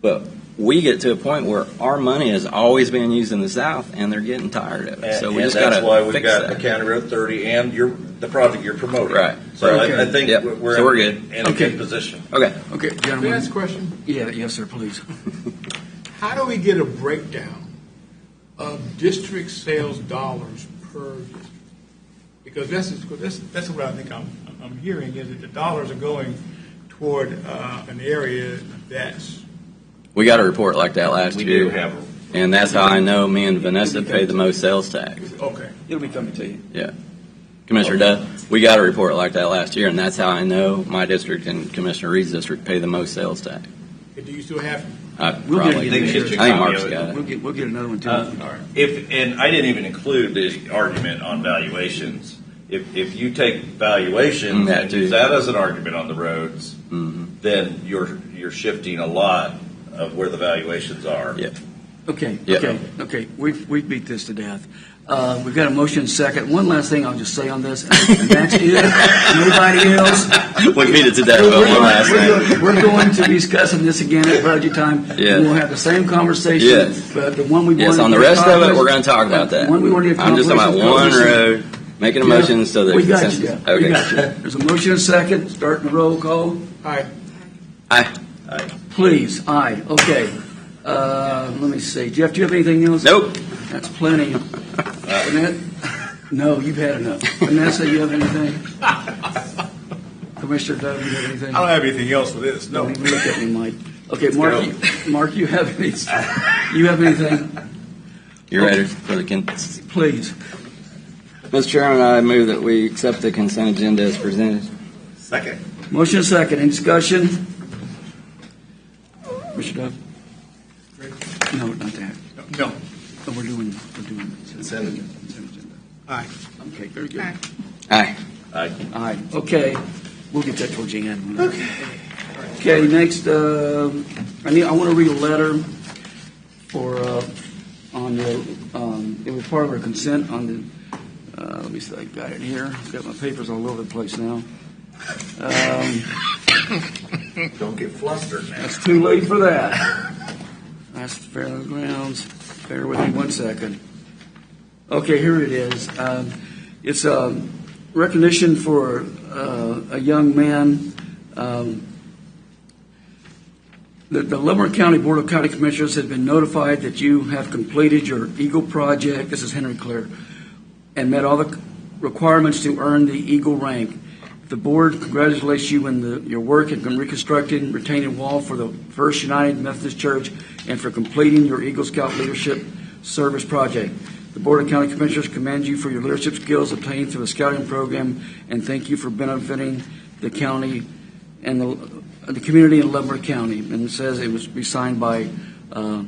S9: but we get to a point where our money is always being used in the south, and they're getting tired of it. So we just got to fix that.
S1: That's why we've got the County Road 30 and the project you're promoting.
S9: Right.
S1: So I think we're
S9: good.
S1: In a good position.
S9: Okay,
S3: Can
S2: gentlemen.
S3: I ask a question?
S2: Yeah, yes, sir, please.
S3: How do we get a breakdown of district sales dollars per district? Because that's what I think I'm hearing, is that the dollars are going toward an area that's...
S9: We got a report like that last year.
S1: We do have
S9: and that's how I know me and Vanessa pay the most sales tax.
S3: Okay.
S2: It'll be coming to you.
S9: Yeah. Commissioner Duff, we got a report like that last year, and that's how I know my district and Commissioner Reed's district pay the most sales tax.
S3: Do you still have...
S9: I think Mark's got it.
S2: We'll get another one, too.
S3: All right.
S1: And I didn't even include the argument on valuations. If you take valuations and use that as an argument on the roads, then you're shifting a lot of where the valuations are.
S9: Yeah.
S2: Okay,
S9: Yeah.
S2: okay. We've beat this to death. We've got a motion second. One last thing I'll just say on this, and that's it. Nobody else.
S9: We beat it to death, but one last thing.
S2: We're going to be discussing this again at budget time.
S9: Yeah.
S2: We'll have the same conversation.
S9: Yes.
S2: But the one we
S9: Yes,
S2: wanted
S9: on the
S2: to
S9: rest of it,
S2: accomplish-
S9: we're going to talk about that.
S2: The one we wanted to
S9: I'm just talking about
S2: accomplish
S9: one
S2: is-
S9: road, making a motion so that
S2: We got you,
S9: consensus.
S2: Jeff.
S9: Okay.
S2: We got you. There's a motion and second. Starting the roll call.
S3: Aye.
S9: Aye.
S2: Please, aye. Okay. Let me see. Jeff, do you have anything else?
S9: Nope.
S2: That's plenty. Annette? No, you've had enough. Vanessa, you have anything? Commissioner Doug, you have anything?
S13: I don't have anything else for this. No.
S2: Don't even look at me, Mike. Okay, Mark, you have anything?
S9: You ready for the
S2: Please.
S9: Mr. Chairman, I move that we accept the consent agenda as presented.
S13: Second.
S2: Motion and second. Any discussion? Mr. Doug? No, not that.
S3: No.
S2: No, we're doing consent agenda.
S3: Aye.
S2: Okay, very good.
S11: Aye.
S9: Aye.
S2: Aye. Okay, we'll get that towards the end. Okay, next, I want to read a letter for, on the, it was part of our consent on the, let me see, I got it here. I've got my papers all over the place now.
S13: Don't get flustered now.
S2: It's too late for that. That's fairgrounds. Bear with me one second. Okay, here it is. It's a recognition for a young man. The Leavenworth County Board of County Commissioners has been notified that you have completed your Eagle project. This is Henry Clare, and met all the requirements to earn the Eagle rank. The board congratulates you in your work in reconstructing retaining wall for the First United Methodist Church and for completing your Eagle Scout Leadership Service project. The Board of County Commissioners commend you for your leadership skills obtained through the scouting program and thank you for benefiting the county and the community in Leavenworth County. And it says it was signed by all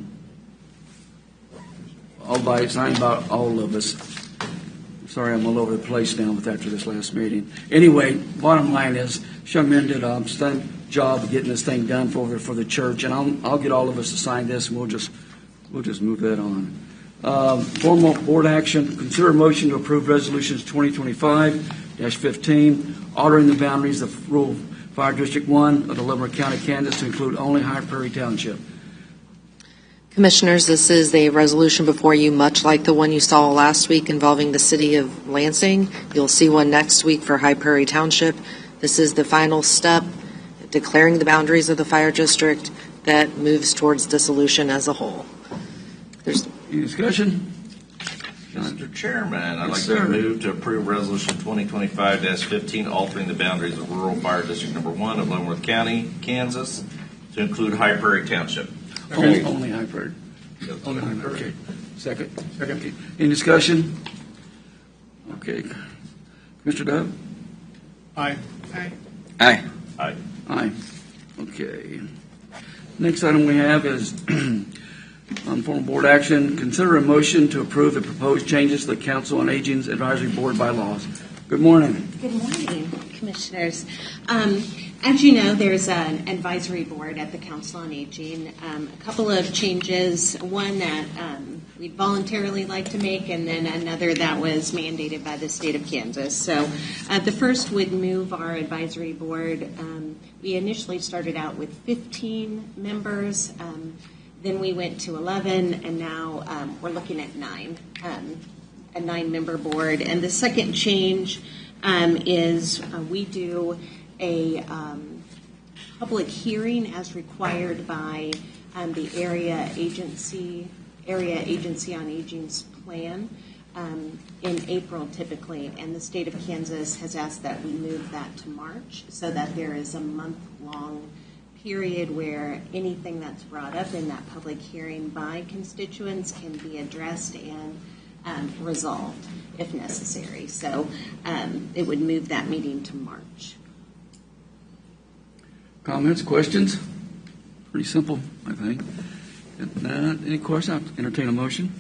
S2: of us. Sorry, I'm all over the place now with after this last meeting. Anyway, bottom line is, young men did a stunning job of getting this thing done for the church, and I'll get all of us to sign this, and we'll just move that on. Formal board action: consider a motion to approve resolutions 2025-15, altering the boundaries of Rural Fire District 1 of the Leavenworth County, Kansas, to include only High Prairie Township.
S10: Commissioners, this is a resolution before you, much like the one you saw last week involving the city of Lansing. You'll see one next week for High Prairie Township. This is the final step, declaring the boundaries of the fire district that moves towards dissolution as a whole.
S2: Any discussion?
S1: Mr. Chairman, I'd
S2: Yes,
S1: like
S2: sir.
S1: to move to approve Resolution 2025-15, altering the boundaries of Rural Fire District Number 1 of Leavenworth County, Kansas, to include High Prairie Township.
S2: Only High Prairie. Only High Prairie. Okay. Second. Okay. Any discussion? Okay. Mr. Dove?
S3: Aye.
S11: Aye.
S9: Aye.
S1: Aye.
S2: Aye. Okay. Next item we have is on formal board action. Consider a motion to approve the proposed changes to the Council on Aging's Advisory Board bylaws. Good morning.
S14: Good morning, Commissioners. As you know, there's an advisory board at the Council on Aging. A couple of changes, one that we'd voluntarily like to make, and then another that was mandated by the state of Kansas. So the first would move our advisory board. We initially started out with 15 members. Then we went to 11, and now we're looking at 9, a 9-member board. And the second change is we do a public hearing as required by the Area Agency on Aging's plan in April typically, and the state of Kansas has asked that we move that to March so that there is a month-long period where anything that's brought up in that public hearing by constituents can be addressed and resolved if necessary. So it would move that meeting to March.
S2: Comments, questions? Pretty simple, I think. If not, any questions? I'll entertain a motion.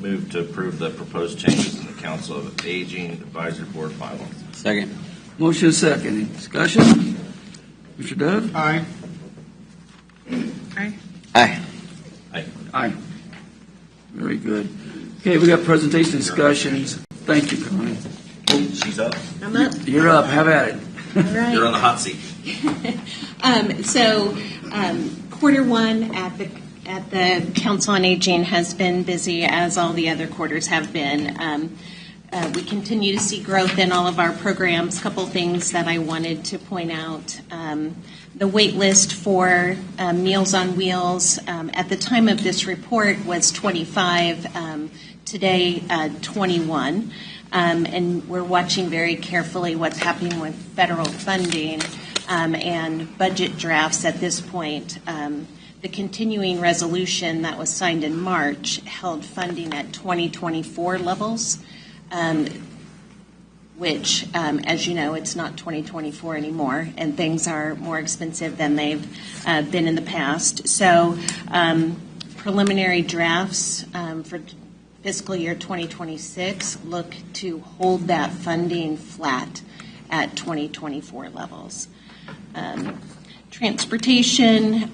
S1: Move to approve the proposed changes in the Council of Aging Advisory Board bylaws.
S9: Second.
S2: Motion is second. Any discussion? Mr. Dove?
S3: Aye.
S11: Aye.
S9: Aye.
S2: Aye. Very good. Okay, we got presentation discussions. Thank you, Connie.
S1: She's up.
S14: I'm up.
S2: You're up. Have at it.
S14: All right.
S1: You're on the hot seat.
S14: Quarter one at the Council on Aging has been busy, as all the other quarters have been. We continue to see growth in all of our programs. A couple things that I wanted to point out. The wait list for Meals on Wheels at the time of this report was 25, today 21. And we're watching very carefully what's happening with federal funding and budget drafts at this point. The continuing resolution that was signed in March held funding at 2024 levels, which, as you know, it's not 2024 anymore, and things are more expensive than they've been in the past. So preliminary drafts for fiscal year 2026 look to hold that funding flat at 2024 levels. Transportation,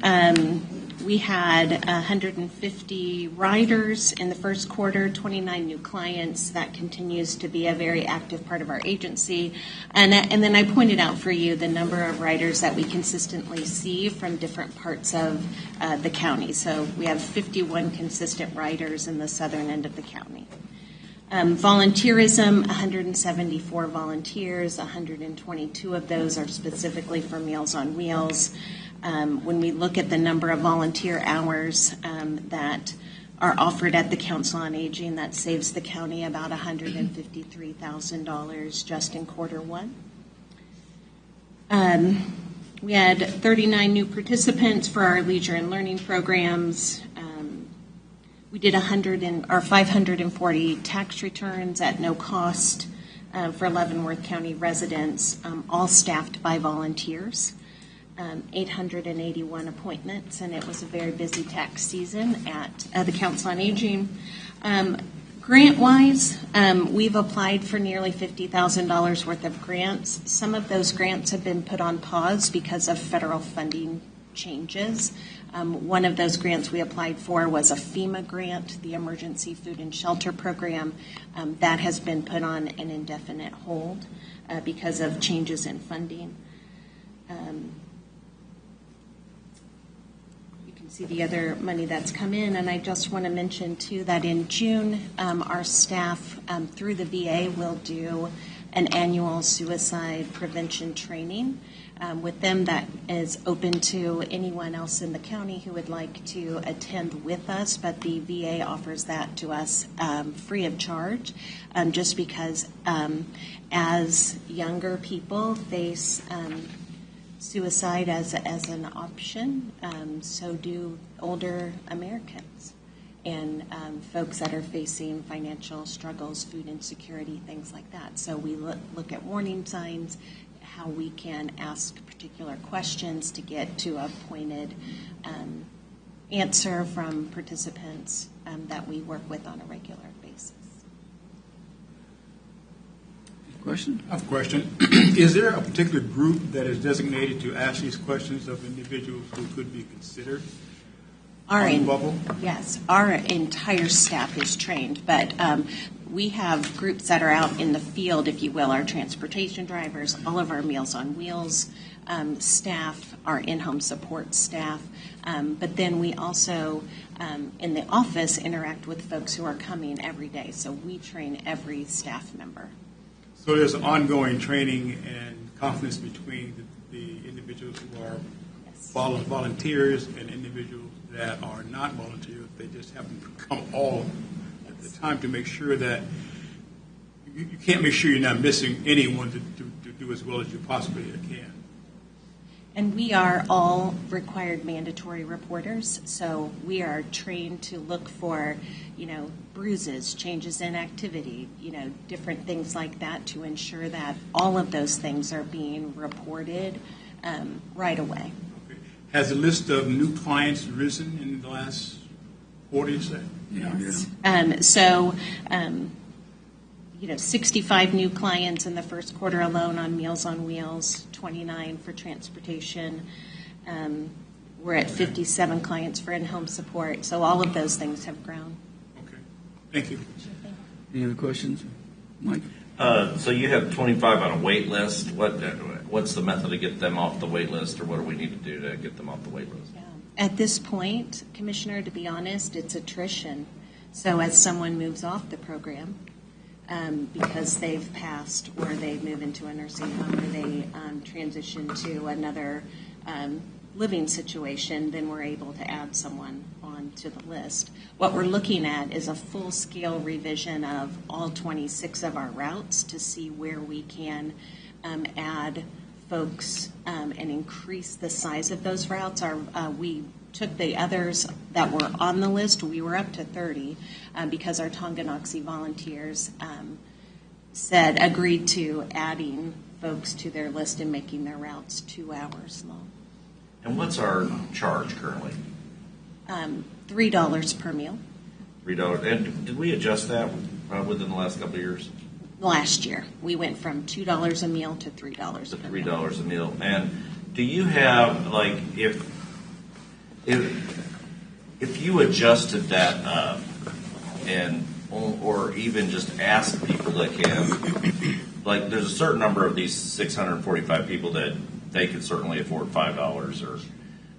S14: we had 150 riders in the first quarter, 29 new clients. That continues to be a very active part of our agency. And then I pointed out for you the number of riders that we consistently see from different parts of the county. So we have 51 consistent riders in the southern end of the county. Volunteerism, 174 volunteers, 122 of those are specifically for Meals on Wheels. When we look at the number of volunteer hours that are offered at the Council on Aging, that saves the county about $153,000 just in quarter one. We had 39 new participants for our leisure and learning programs. We did 540 tax returns at no cost for Leavenworth County residents, all staffed by volunteers. 881 appointments, and it was a very busy tax season at the Council on Aging. Grant-wise, we've applied for nearly $50,000 worth of grants. Some of those grants have been put on pause because of federal funding changes. One of those grants we applied for was a FEMA grant, the Emergency Food and Shelter Program. That has been put on an indefinite hold because of changes in funding. You can see the other money that's come in, and I just want to mention, too, that in June, our staff through the VA will do an annual suicide prevention training with them that is open to anyone else in the county who would like to attend with us, but the VA offers that to us free of charge, just because as younger people face suicide as an option, so do older Americans and folks that are facing financial struggles, food insecurity, things like that. So we look at warning signs, how we can ask particular questions to get to a pointed answer from participants that we work with on a regular basis.
S3: Question? I have a question. Is there a particular group that is designated to ask these questions of individuals who could be considered on the bubble?
S14: Yes, our entire staff is trained, but we have groups that are out in the field, if you will, our transportation drivers, all of our Meals on Wheels staff, our in-home support staff, but then we also, in the office, interact with folks who are coming every day, so we train every staff member.
S3: So there's ongoing training and confidence between the individuals who are volunteers and individuals that are not volunteers. They just happen to come all at the time to make sure that you can't make sure you're not missing anyone to do as well as you possibly can.
S14: And we are all required mandatory reporters, so we are trained to look for, bruises, changes in activity, different things like that to ensure that all of those things are being reported right away.
S3: Okay. Has the list of new clients risen in the last quarter, you say?
S14: Yes. 65 new clients in the first quarter alone on Meals on Wheels, 29 for transportation. We're at 57 clients for in-home support, so all of those things have grown.
S3: Okay. Thank you.
S2: Any other questions? Mike?
S1: So you have 25 on a wait list. What's the method to get them off the wait list, or what do we need to do to get them off the wait list?
S14: Yeah. At this point, Commissioner, to be honest, it's attrition. So as someone moves off the program, because they've passed, or they move into a nursing home, or they transition to another living situation, then we're able to add someone onto the list. What we're looking at is a full-scale revision of all 26 of our routes to see where we can add folks and increase the size of those routes. We took the others that were on the list. We were up to 30 because our Tonganoxie volunteers agreed to adding folks to their list and making their routes 2 hours long.
S1: And what's our charge currently?
S14: $3 per meal.
S1: $3. And did we adjust that within the last couple of years?
S14: Last year, we went from $2 a meal to $3
S1: To
S14: per meal.
S1: $3 a meal. And do you have, like, if you adjusted that up, and or even just ask people that can, like, there's a certain number of these 645 people that they could certainly afford $5, or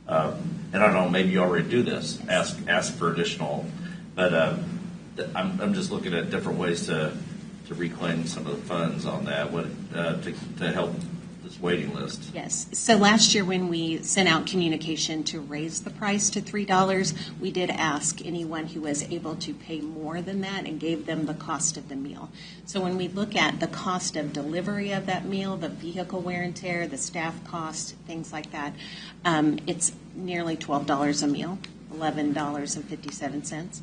S1: and I don't know, maybe you already do this. Ask for additional, but I'm just looking at different ways to reclaim some of the funds on that, to help this waiting list.
S14: Yes. So last year when we sent out communication to raise the price to $3, we did ask anyone who was able to pay more than that and gave them the cost of the meal. So when we look at the cost of delivery of that meal, the vehicle wear and tear, the staff cost, things like that, it's nearly $12 a meal, $11.57.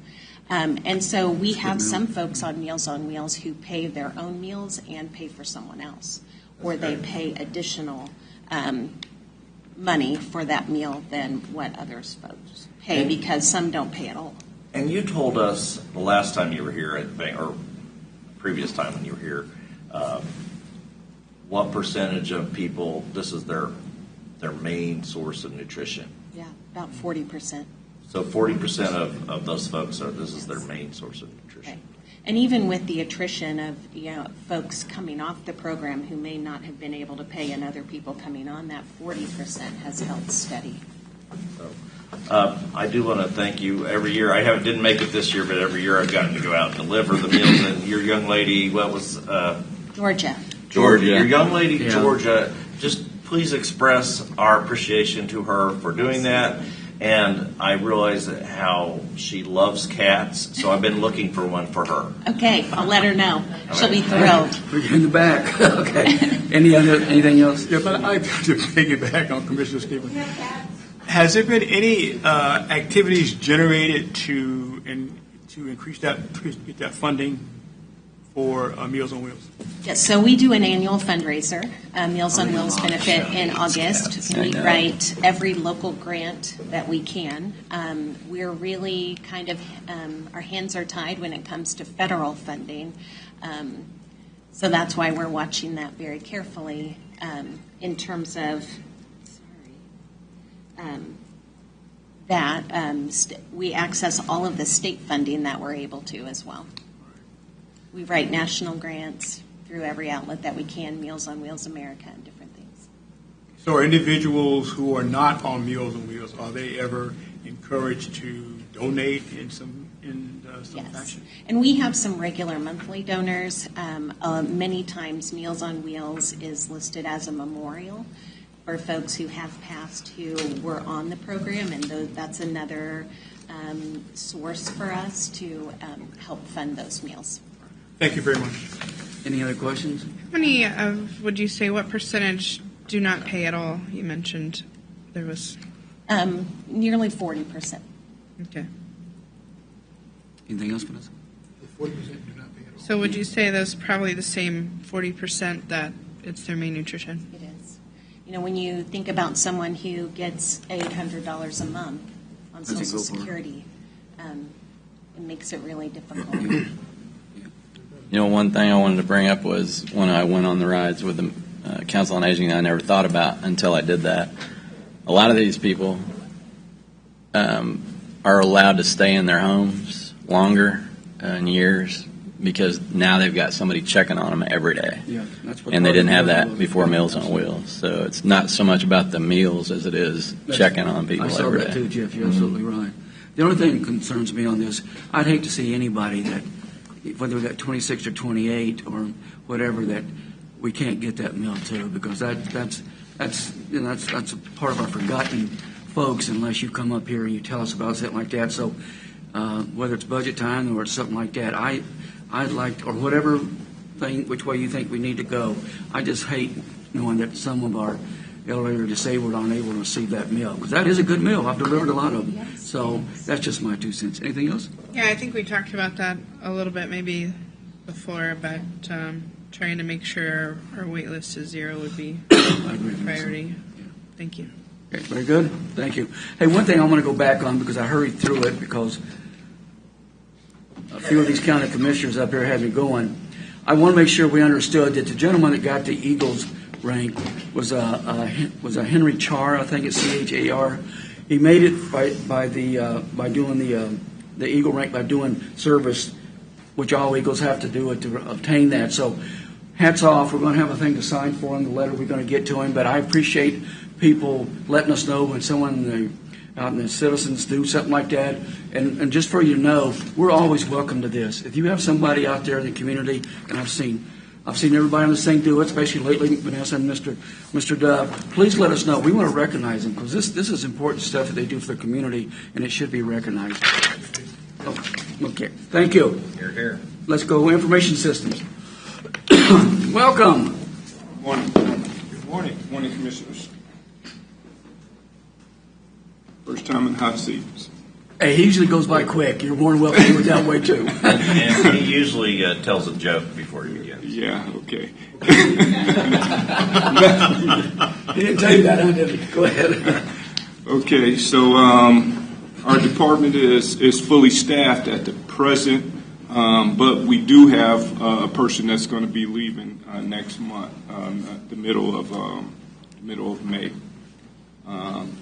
S14: And so we have some folks on Meals on Wheels who pay their own meals and pay for someone else, or they pay additional money for that meal than what others folks pay, because some don't pay at all.
S1: And you told us the last time you were here, or previous time when you were here, what percentage of people, this is their main source of nutrition.
S14: Yeah, about 40%.
S1: So 40% of those folks this is their main source of nutrition.
S14: Right. And even with the attrition of folks coming off the program who may not have been able to pay, and other people coming on, that 40% has held steady.
S1: So, I do want to thank you. Every year, didn't make it this year, but every year I've gotten to go out and deliver the meals. And your young lady, what was
S14: Georgia.
S1: Your young lady,
S2: Yeah.
S1: Georgia. Just please express our appreciation to her for doing that. And I realize how she loves cats, so I've been looking for one for her.
S14: Okay, I'll let her know. She'll be thrilled.
S2: We're in the back. Okay. Anything else?
S3: Yeah, but I've got to piggyback on Commissioner Stevens. Has there been any activities generated to increase that funding for Meals on Wheels?
S14: Yes, so we do an annual fundraiser, Meals on Wheels benefit in August. We write every local grant that we can. We're really kind of, our hands are tied when it comes to federal funding. So that's why we're watching that very carefully in terms of, we access all of the state funding that we're able to as well. We write national grants through every outlet that we can, Meals on Wheels America and different things.
S3: So are individuals who are not on Meals on Wheels, are they ever encouraged to donate in some
S14: Yes.
S3: fashion?
S14: And we have some regular monthly donors. Many times Meals on Wheels is listed as a memorial for folks who have passed who were on the program, and that's another source for us to help fund those meals.
S3: Thank you very much.
S2: Any other questions?
S11: How many would you say, what percentage do not pay at all? You mentioned there was.
S14: Nearly 40%.
S11: Okay.
S2: Anything else, Vanessa?
S3: 40% do not pay at all.
S11: So would you say that's probably the same 40% that it's their main nutrition?
S14: It is. When you think about someone who gets $800 a month on Social Security, it makes it really difficult.
S9: One thing I wanted to bring up was when I went on the rides with the Council on Aging, I never thought about until I did that. A lot of these people are allowed to stay in their homes longer in years because now they've got somebody checking on them every day.
S2: Yeah, that's what
S9: And they didn't have that
S2: was.
S9: before Meals on Wheels. So it's not so much about the meals as it is checking on people
S2: I saw
S9: every
S2: that
S9: day.
S2: too, Jeff. You're absolutely right. The only thing that concerns me on this, I'd hate to see anybody that, whether they're 26 or 28 or whatever, that we can't get that meal to, because that's part of our forgotten folks unless you come up here and you tell us about something like that. So whether it's budget time or it's something like that, I'd like, or whatever thing, which way you think we need to go. I just hate knowing that some of our elderly or disabled aren't able to receive that meal, because that is a good meal. I've delivered a lot of them.
S14: Yes.
S2: So that's just my 2 cents. Anything else?
S11: Yeah, I think we talked about that a little bit maybe before about trying to make sure our wait list is zero would be
S2: I agree.
S11: priority. Thank you.
S2: Okay, very good. Thank you. Hey, one thing I want to go back on, because I hurried through it because a few of these county commissioners up here had me going. I want to make sure we understood that the gentleman that got the Eagles rank was a Henry Char, I think it's CHAR. He made it by doing the Eagle rank by doing service, which all Eagles have to do to obtain that. So hats off. We're going to have a thing to sign for him, the letter we're going to get to him. But I appreciate people letting us know when someone out in the citizens do something like that. And just for you to know, we're always welcome to this. If you have somebody out there in the community, and I've seen everybody on this thing do it, especially lately, Vanessa and Mr. Dove. Please let us know. We want to recognize them, because this is important stuff that they do for the community, and it should be recognized. Oh, okay. Thank you.
S13: Here, here.
S2: Let's go information systems. Welcome.
S15: Good morning. Good morning. Good morning, Commissioners. First time in hot seats.
S2: Hey, he usually goes by quick. You're more than welcome to do it that way, too.
S13: And he usually tells a joke before he begins.
S15: Yeah, okay.
S2: He didn't tell you that, huh, did he? Go ahead.
S15: Okay, so our department is fully staffed at the present, but we do have a person that's going to be leaving next month, the middle of May.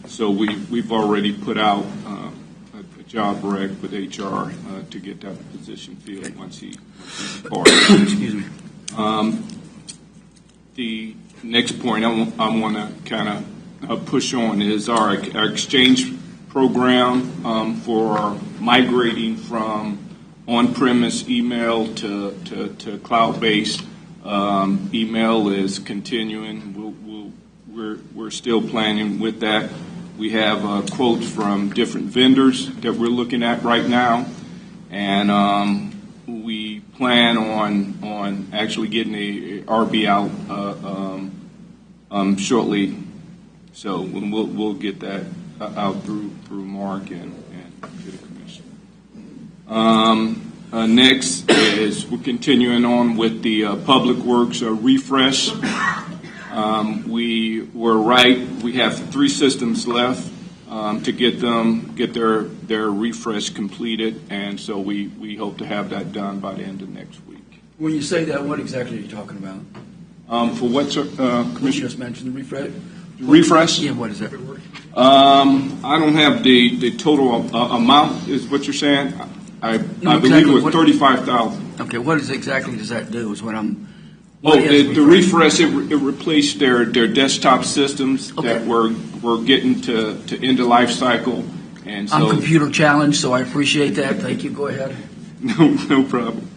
S15: So we've already put out a job rec with HR to get that position filled once he departs.
S2: Excuse me.
S15: The next point I want to kind of push on is our exchange program for migrating from on-premise email to cloud-based email is continuing. We're still planning with that. We have quotes from different vendors that we're looking at right now, and we plan on actually getting a RB out shortly. So we'll get that out through Mark and to the commission. Next is we're continuing on with the Public Works refresh. We were right. We have 3 systems left to get their refresh completed, and so we hope to have that done by the end of next week.
S2: When you say that, what exactly are you talking about?
S15: For what, sir?
S2: You
S15: Commissioner?
S2: just mentioned the refresh.
S15: Refresh?
S2: Yeah, what is that?
S15: I don't have the total amount. Is what you're saying? I believe
S2: exactly.
S15: it was
S2: What-
S15: 35,000.
S2: Okay, what exactly does that do? Is what I'm.
S15: Oh,
S2: what is
S15: the refresh, it replaced their desktop systems that were getting to end of life cycle, and so
S2: I'm computer challenged, so I appreciate that. Thank you. Go ahead.
S15: no problem.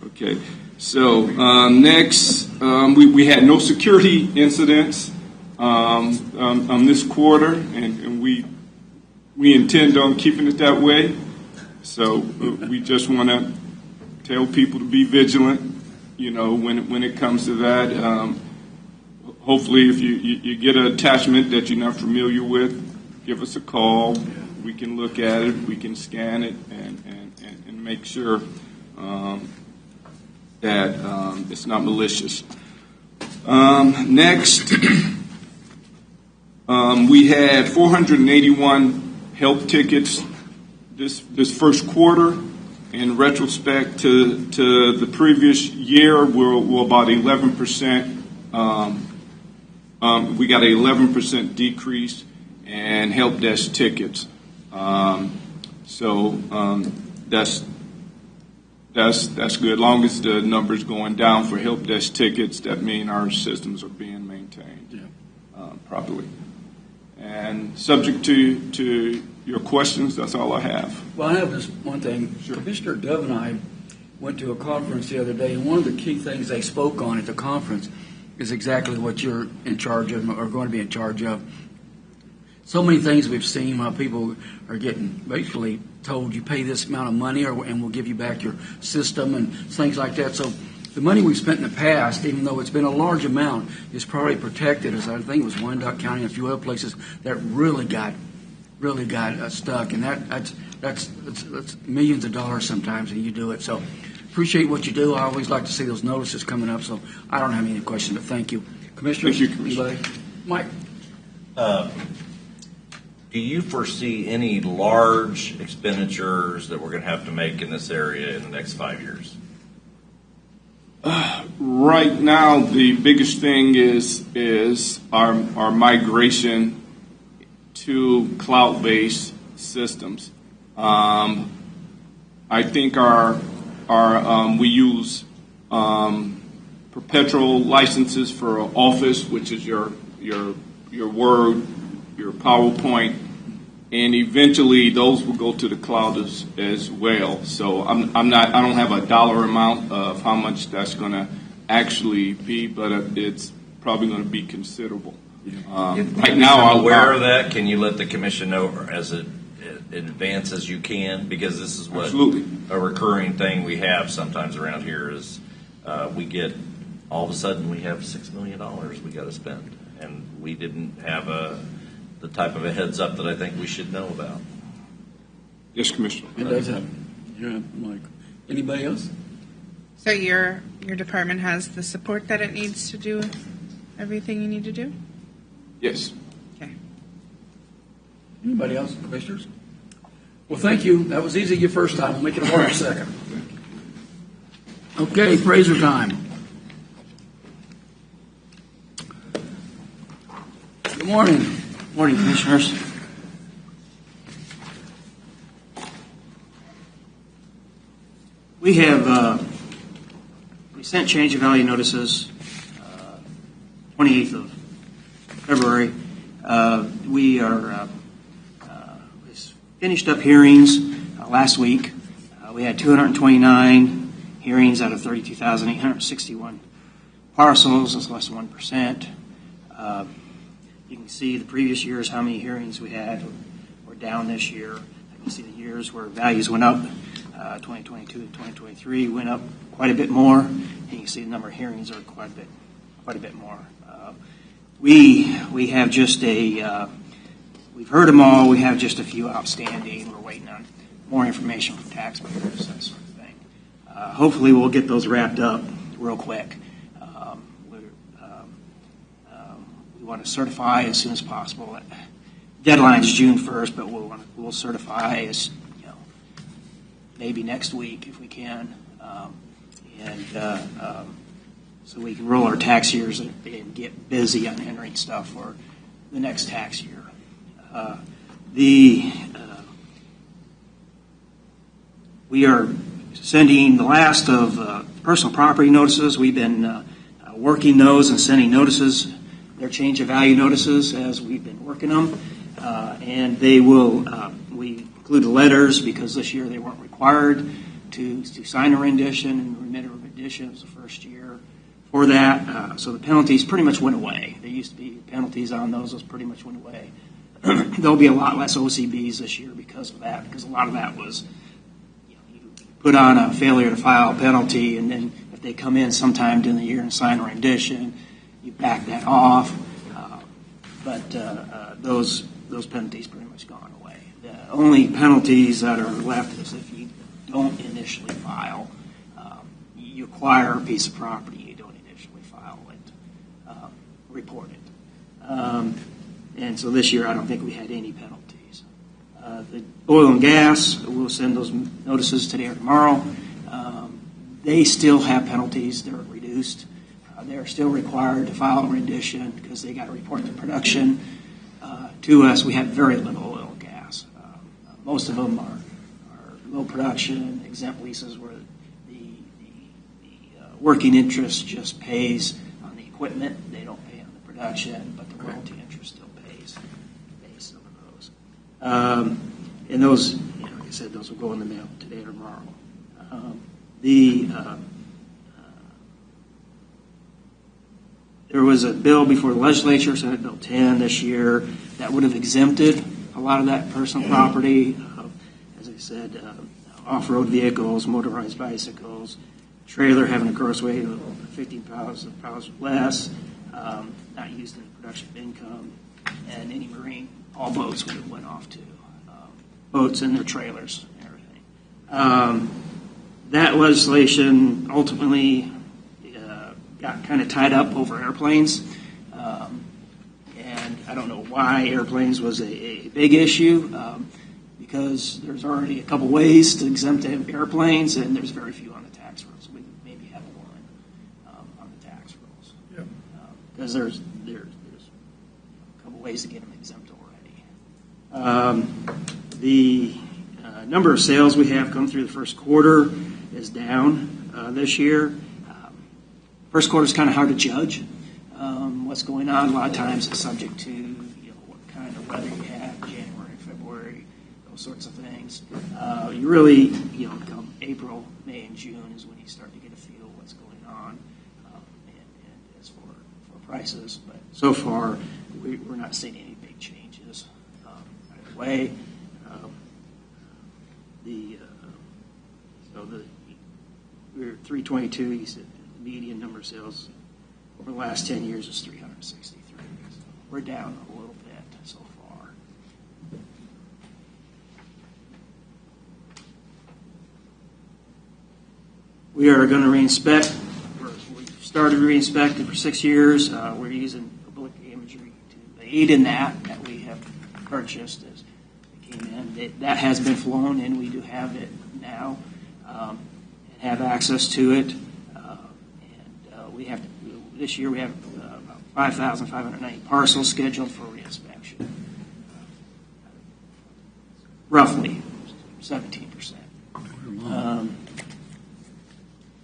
S15: Okay, so next we had no security incidents this quarter, and we intend on keeping it that way. So we just want to tell people to be vigilant. You know, when it comes to that, hopefully if you get an attachment that you're not familiar with, give us a call. We can look at it, we can scan it, and make sure that it's not malicious. Next, we had 481 health tickets this first quarter. In retrospect to the previous year, we're about 11%. We got an 11% decrease in help desk tickets. That's good. As long as the number's going down for help desk tickets, that means our systems are being maintained properly. And subject to your questions, that's all I have.
S2: Well, I have just one thing. Sure. Commissioner Dove and I went to a conference the other day, and one of the key things they spoke on at the conference is exactly what you're in charge of or going to be in charge of. So many things we've seen how people are getting basically told you pay this amount of money and we'll give you back your system and things like that. So the money we've spent in the past, even though it's been a large amount, is probably protected. As I think it was Wyandotte County and a few other places that really got stuck, and that's millions of dollars sometimes, and you do it. So appreciate what you do. I always like to see those notices coming up. So I don't have any questions, but thank you, Commissioner.
S15: Thank you, Commissioner.
S2: Anybody? Mike.
S13: Do you foresee any large expenditures that we're going to have to make in this area in the next 5 years?
S15: Right now, the biggest thing is our migration to cloud-based systems. I think we use perpetual licenses for Office, which is your Word, your PowerPoint, and eventually those will go to the cloud as well. So I don't have a dollar amount of how much that's going to actually be, but it's probably going to be considerable. Right now,
S13: I'm aware of that. Can you let the commission know as in advance as you can? Because this is what
S15: absolutely
S13: a recurring thing we have sometimes around here is we get all of a sudden we have $6 million we got to spend, and we didn't have the type of a heads up that I think we should know about.
S15: Yes, Commissioner.
S2: It does happen. Yeah, Mike. Anybody else?
S11: So your department has the support that it needs to do everything you need to do?
S15: Yes.
S11: Okay.
S2: Anybody else, Commissioners? Well, thank you. That was easy your first time. We'll make it a harder second. Okay, Fraser time. Good morning.
S16: Morning, Commissioners. We have we sent change of value notices 28th of February. We are finished up hearings last week. We had 229 hearings out of 32,861 parcels. That's less than 1%. You can see the previous years, how many hearings we had. We're down this year. You can see the years where values went up. 2022 and 2023 went up quite a bit more. And you can see the number of hearings are quite a bit more. We have just we've heard them all. We have just a few outstanding. We're waiting on more information from taxpayers, that sort of thing. Hopefully we'll get those wrapped up real quick. We want to certify as soon as possible. Deadline is June 1st, but we'll certify as maybe next week if we can, so we can roll our tax years and get busy on entering stuff for the next tax year. We are sending the last of personal property notices. We've been working those and sending notices, their change of value notices, as we've been working them. And they will, we included letters because this year they weren't required to sign a rendition, and remit a rendition was the first year for that. So the penalties pretty much went away. There used to be penalties on those pretty much went away. There'll be a lot less OCBs this year because of that, because a lot of that was you put on a failure to file penalty, and then if they come in sometime during the year and sign a rendition, you back that off. But those penalties pretty much gone away. The only penalties that are left is if you don't initially file. You acquire a piece of property, you don't initially file it, report it. And so this year I don't think we had any penalties. The oil and gas, we'll send those notices today or tomorrow. They still have penalties. They're reduced. They're still required to file a rendition because they got to report the production to us. We have very little oil and gas. Most of them are low production, exempt leases where the working interest just pays on the equipment. They don't pay on the production, but the royalty interest still pays some of those. And those, like I said, those will go in the mail today or tomorrow. There was a bill before the legislature, Senate Bill 10 this year, that would have exempted a lot of that personal property. As I said, off-road vehicles, motorized bicycles, trailer having a gross weight of 15 pounds or less, not used in the production of income, and any marine, all boats would have went off too. Boats and their trailers and everything. That legislation ultimately got kind of tied up over airplanes. And I don't know why airplanes was a big issue, because there's already a couple ways to exempt airplanes, and there's very few on the tax rolls. We maybe have one on the tax rolls. Because there's a couple ways to get them exempt already. The number of sales we have come through the first quarter is down this year. First quarter is kind of hard to judge what's going on. A lot of times it's subject to what kind of weather you have, January, February, those sorts of things. You really, come April, May, and June is when you start to get a feel of what's going on, and as for prices. But so far, we're not seeing any big changes either way. We're at 322. You said the median number of sales over the last 10 years is 363. So we're down a little bit so far. We are going to reinspect. We've started reinspecting for 6 years. We're using public imagery to aid in that we have purchased as it came in. That has been flown, and we do have it now. And have access to it. This year we have about 5,590 parcels scheduled for reinspection. Roughly 17%.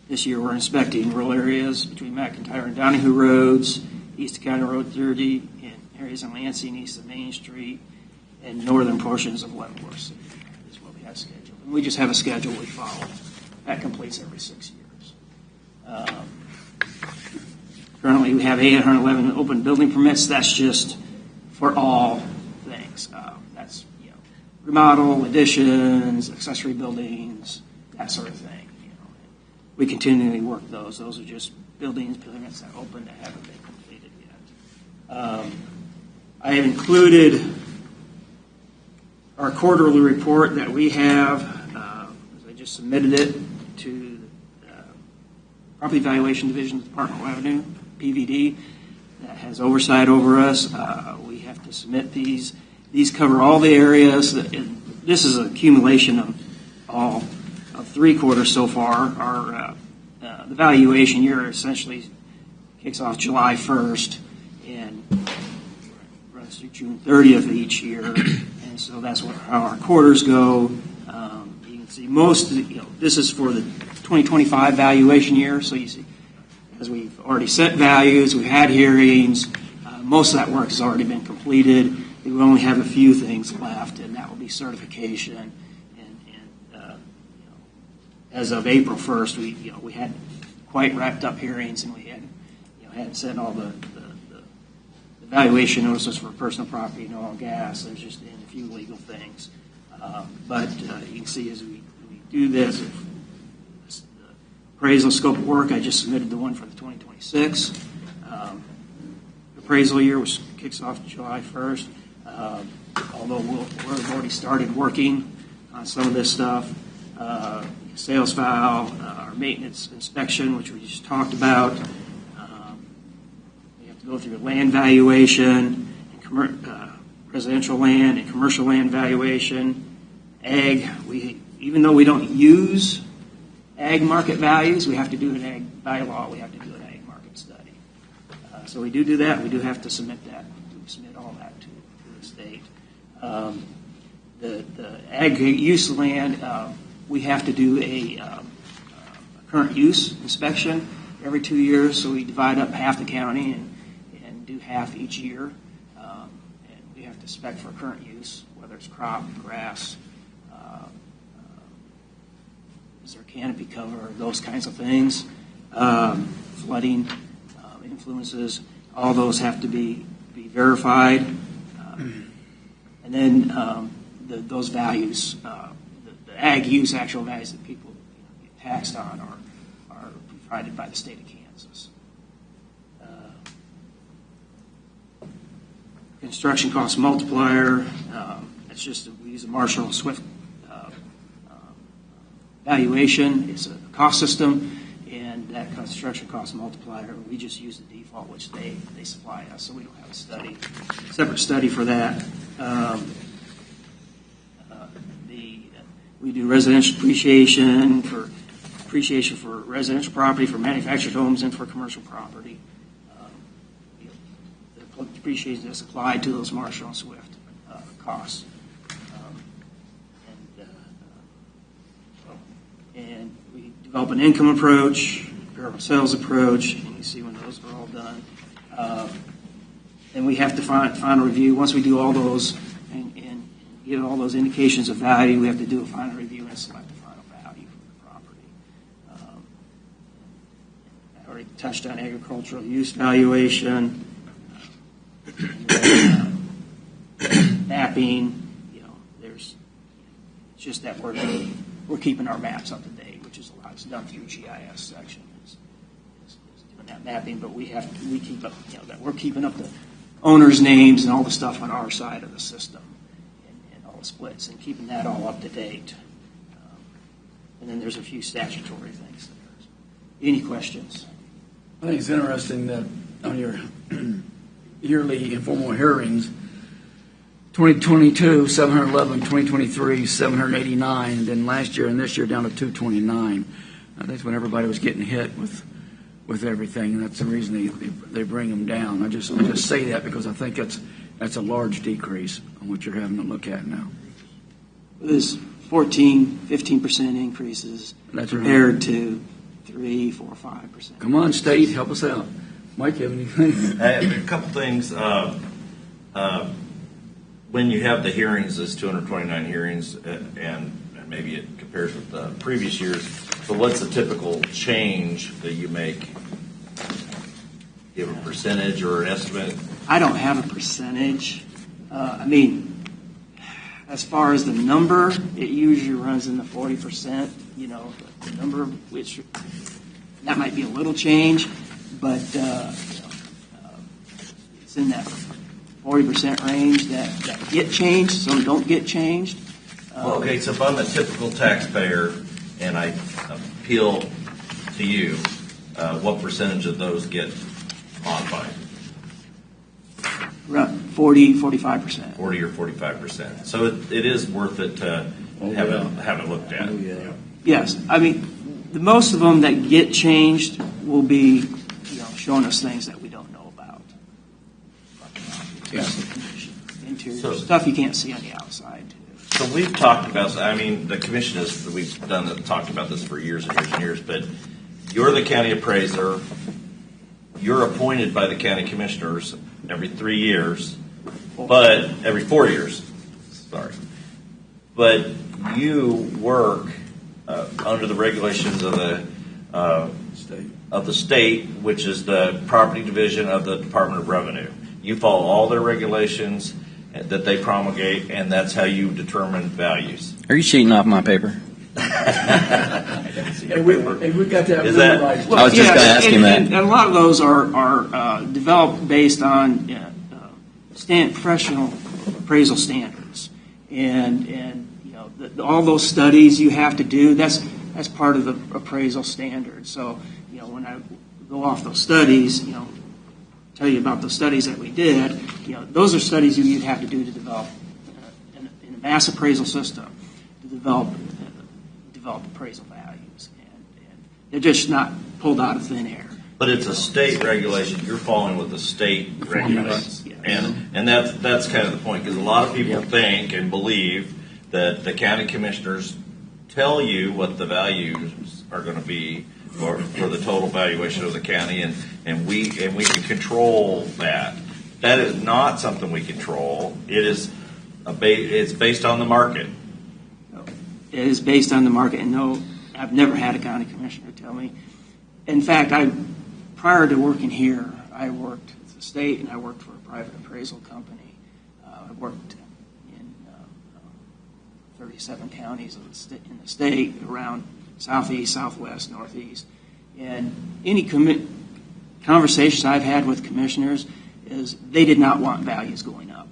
S16: This year we're inspecting rural areas between McIntyre and Donahue Roads, east of County Road 30, and areas in Lansing, east of Main Street, and northern portions of Leavenworth City is what we have scheduled. And we just have a schedule we follow. That completes every 6 years. Currently, we have 811 open building permits. That's just for all things. That's remodel, additions, accessory buildings, that sort of thing. We continually work those. Those are just buildings permits that open that haven't been completed yet. I have included our quarterly report that we have. As I just submitted it to the Property Valuation Division of the Department of Revenue, PVD, that has oversight over us. We have to submit these. These cover all the areas. This is an accumulation of 3 quarters so far. The valuation year essentially kicks off July 1st and runs through June 30th of each year. And so that's how our quarters go. You can see most of this is for the 2025 valuation year. So you see, as we've already set values, we've had hearings, most of that work has already been completed. We only have a few things left, and that will be certification. And as of April 1st, we had quite wrapped up hearings, and we hadn't sent all the valuation notices for personal property and oil and gas. There's just a few legal things. But you can see as we do this, appraisal scope of work, I just submitted the one for the 2026. Appraisal year kicks off July 1st. Although we've already started working on some of this stuff. Sales file, our maintenance inspection, which we just talked about. We have to go through land valuation, and residential land and commercial land valuation. Ag, even though we don't use ag market values, we have to do an ag bylaw. We have to do an ag market study. So we do that. We do have to submit that. We submit all that to the state. the aggregate use land, we have to do a current use inspection every 2 years. So we divide up half the county and do half each year. And we have to spec for current use, whether it's crop, grass, is there canopy cover, those kinds of things, flooding, influences, all those have to be verified. And then those values, the ag use actual values that people get taxed on are provided by the state of Kansas. Construction cost multiplier, that's just, we use a Marshall and Swift valuation. It's a cost system, and that construction cost multiplier, we just use the default, which they supply us, so we don't have a separate study for that. We do residential depreciation for residential property, for manufactured homes, and for commercial property. The depreciation is applied to those Marshall and Swift costs. And we develop an income approach, comparable sales approach, and you see when those are all done. And we have to final review. Once we do all those and get all those indications of value, we have to do a final review and select the final value for the property. I already touched on agricultural use valuation, mapping. There's it's just that we're keeping our maps up to date, which is a lot. It's done through GIS section. Is doing that mapping, but we keep up. That we're keeping up the owners' names and all the stuff on our side of the system, and all the splits, and keeping that all up to date. And then there's a few statutory things there. Any questions?
S2: I think it's interesting that on your yearly informal hearings, 2022, 711, 2023, 789, and then last year and this year down to 229. That's when everybody was getting hit with everything, and that's the reason they bring them down. I just say that because I think that's a large decrease on what you're having to look at now.
S16: There's 15% increases compared to 3, 4, 5%.
S2: Come on, state, help us out. Mike, you have anything?
S1: A couple things. When you have the hearings, there's 229 hearings, and maybe it compares with the previous years. So what's the typical change that you make? Do you have a percentage or an estimate?
S16: I don't have a percentage. As far as the number, it usually runs in the 40%. The number, which that might be a little change, but it's in that 40% range that get changed. Some don't get changed.
S1: Okay, so if I'm a typical taxpayer and I appeal to you, what percentage of those get modified?
S16: Around 40, 45%.
S1: 40 or 45%. So it is worth it to have it looked at.
S16: Yes, most of them that get changed will be, showing us things that we don't know about. Interior stuff you can't see on the outside.
S1: So we've talked about. The commission we've talked about this for years and years and years. But you're the county appraiser. You're appointed by the county commissioners every 3 years, but every 4 years. Sorry, but you work under the regulations of the state, which is the property division of the Department of Revenue. You follow all their regulations that they promulgate, and that's how you determine values.
S9: Are you cheating off my paper?
S2: Hey, we got that.
S1: Is that?
S2: Memorized.
S9: I was just going to ask him that.
S16: And a lot of those are developed based on professional appraisal standards, and all those studies you have to do. That's part of the appraisal standards. So when I go off those studies, tell you about the studies that we did. Those are studies you'd have to do to develop in a mass appraisal system to develop appraisal values, and they're just not pulled out of thin air.
S1: But it's a state regulation. You're following with the state regulations,
S16: Yes.
S1: and that's kind of the point, because a lot of people think and believe
S13: that the county commissioners tell you what the values are going to be for the total valuation of the county, and we can control that. That is not something we control. It is it's based on the market.
S16: It is based on the market, and no, I've never had a county commissioner tell me. In fact, prior to working here, I worked at the state and I worked for a private appraisal company. I worked in 37 counties in the state, around southeast, southwest, northeast. And any conversations I've had with commissioners is they did not want values going up.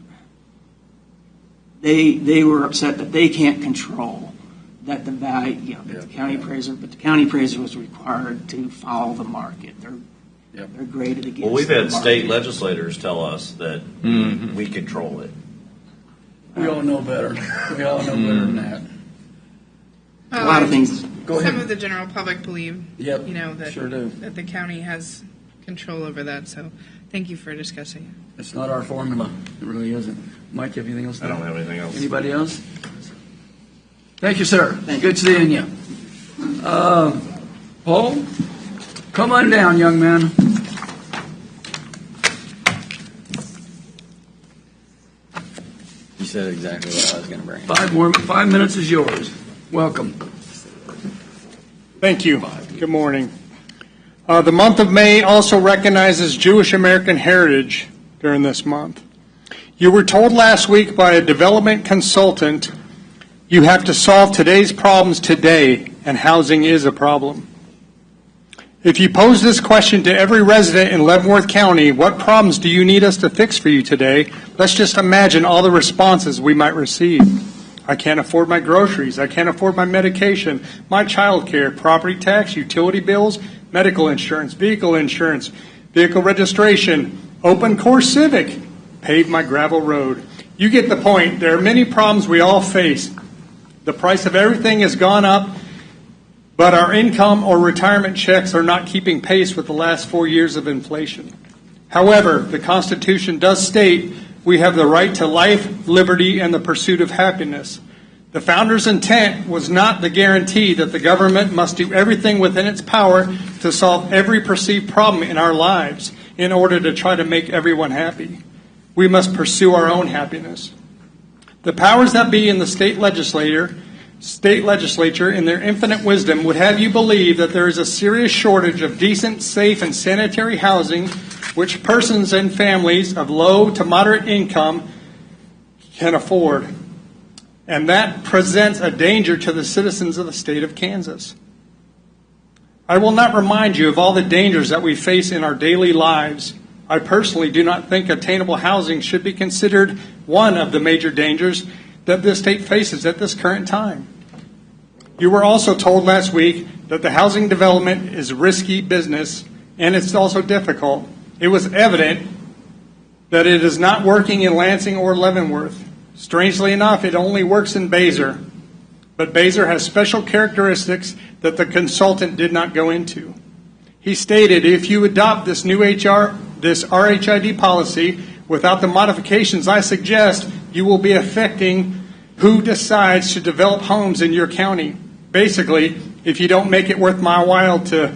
S16: They were upset that they can't control that the value, the county appraiser, but the county appraiser was required to follow the market. They're graded against.
S13: Well, we've had
S16: the market.
S13: state legislators tell us that we control it.
S2: We all know better. We all know better than that.
S16: A lot of things.
S2: Go ahead.
S11: Some of the general public believe,
S2: Yep,
S11: that,
S2: sure do.
S11: that the county has control over that. So thank you for discussing.
S2: It's not our formula. It really isn't. Mike, you have anything else?
S13: I don't have anything else.
S2: Anybody else? Thank you, sir. Good seeing you. Paul, come on down, young man.
S9: You said exactly what I was going to bring.
S2: 5 minutes is yours. Welcome.
S17: Thank you. Good morning. The month of May also recognizes Jewish American heritage during this month. You were told last week by a development consultant you have to solve today's problems today, and housing is a problem. If you pose this question to every resident in Leavenworth County, what problems do you need us to fix for you today? Let's just imagine all the responses we might receive. I can't afford my groceries. I can't afford my medication, my child care, property tax, utility bills, medical insurance, vehicle registration, open course civic, pave my gravel road. You get the point. There are many problems we all face. The price of everything has gone up, but our income or retirement checks are not keeping pace with the last 4 years of inflation. However, the Constitution does state we have the right to life, liberty, and the pursuit of happiness. The founders' intent was not the guarantee that the government must do everything within its power to solve every perceived problem in our lives in order to try to make everyone happy. We must pursue our own happiness. The powers that be in the state legislature, in their infinite wisdom, would have you believe that there is a serious shortage of decent, safe, and sanitary housing which persons and families of low to moderate income can afford. And that presents a danger to the citizens of the state of Kansas. I will not remind you of all the dangers that we face in our daily lives. I personally do not think attainable housing should be considered one of the major dangers that this state faces at this current time. You were also told last week that the housing development is risky business and it's also difficult. It was evident that it is not working in Lansing or Leavenworth. Strangely enough, it only works in Basel. But Basel has special characteristics that the consultant did not go into. He stated, if you adopt this new this RHID policy without the modifications I suggest, you will be affecting who decides to develop homes in your county. Basically, if you don't make it worth my while to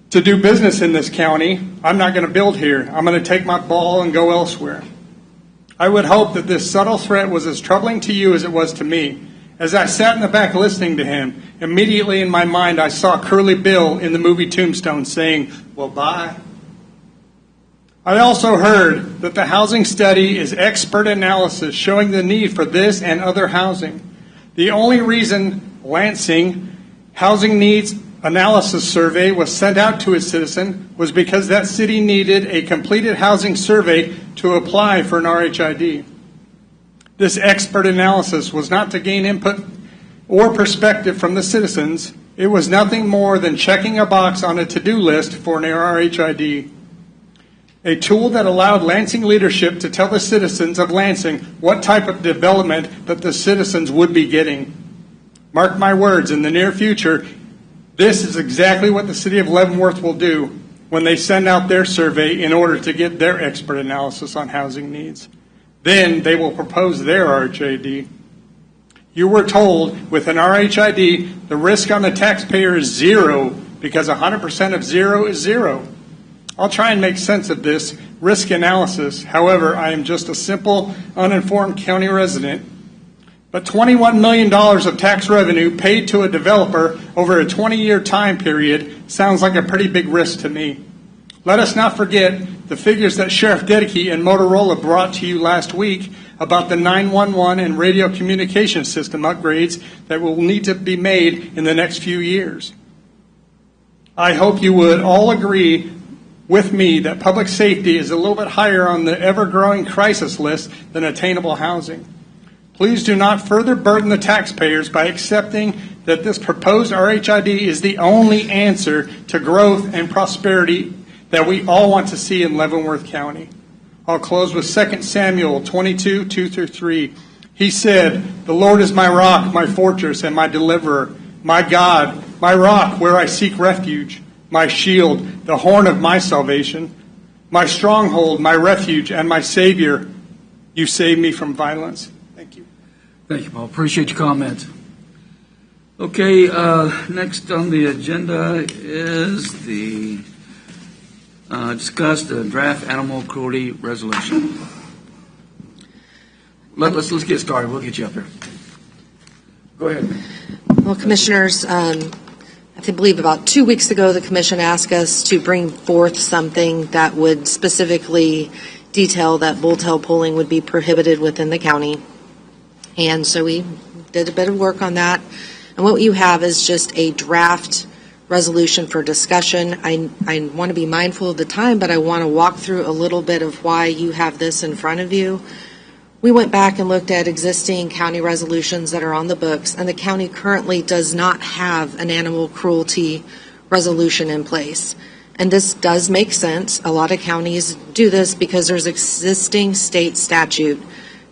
S17: do business in this county, I'm not going to build here. I'm going to take my ball and go elsewhere. I would hope that this subtle threat was as troubling to you as it was to me. As I sat in the back listening to him, immediately in my mind I saw Curly Bill in the movie Tombstone saying, well, bye. I also heard that the housing study is expert analysis showing the need for this and other housing. The only reason Lansing Housing Needs Analysis Survey was sent out to its citizen was because that city needed a completed housing survey to apply for an RHID. This expert analysis was not to gain input or perspective from the citizens. It was nothing more than checking a box on a to-do list for an RHID. A tool that allowed Lansing leadership to tell the citizens of Lansing what type of development that the citizens would be getting. Mark my words, in the near future, this is exactly what the city of Leavenworth will do when they send out their survey in order to get their expert analysis on housing needs. Then they will propose their RHID. You were told with an RHID, the risk on the taxpayer is zero because 100% of zero is zero. I'll try and make sense of this risk analysis. However, I am just a simple, uninformed county resident. But $21 million of tax revenue paid to a developer over a 20-year time period sounds like a pretty big risk to me. Let us not forget the figures that Sheriff Dedeke and Motorola brought to you last week about the 911 and radio communication system upgrades that will need to be made in the next few years. I hope you would all agree with me that public safety is a little bit higher on the ever-growing crisis list than attainable housing. Please do not further burden the taxpayers by accepting that this proposed RHID is the only answer to growth and prosperity that we all want to see in Leavenworth County. I'll close with 2 Samuel 22, 2-3. He said, "The Lord is my rock, my fortress, and my deliverer, my God, my rock where I seek refuge, my shield, the horn of my salvation, my stronghold, my refuge, and my Savior. You save me from violence." Thank you.
S2: Thank you, Paul. Appreciate your comments. Okay, next on the agenda is the discuss the draft animal cruelty resolution. Let's get started. We'll get you up here. Go ahead.
S10: Well, Commissioners, I believe about 2 weeks ago, the Commission asked us to bring forth something that would specifically detail that bull-tail pulling would be prohibited within the county. And so we did a bit of work on that. And what you have is just a draft resolution for discussion. I want to be mindful of the time, but I want to walk through a little bit of why you have this in front of you. We went back and looked at existing county resolutions that are on the books, and the county currently does not have an animal cruelty resolution in place. And this does make sense. A lot of counties do this because there's existing state statute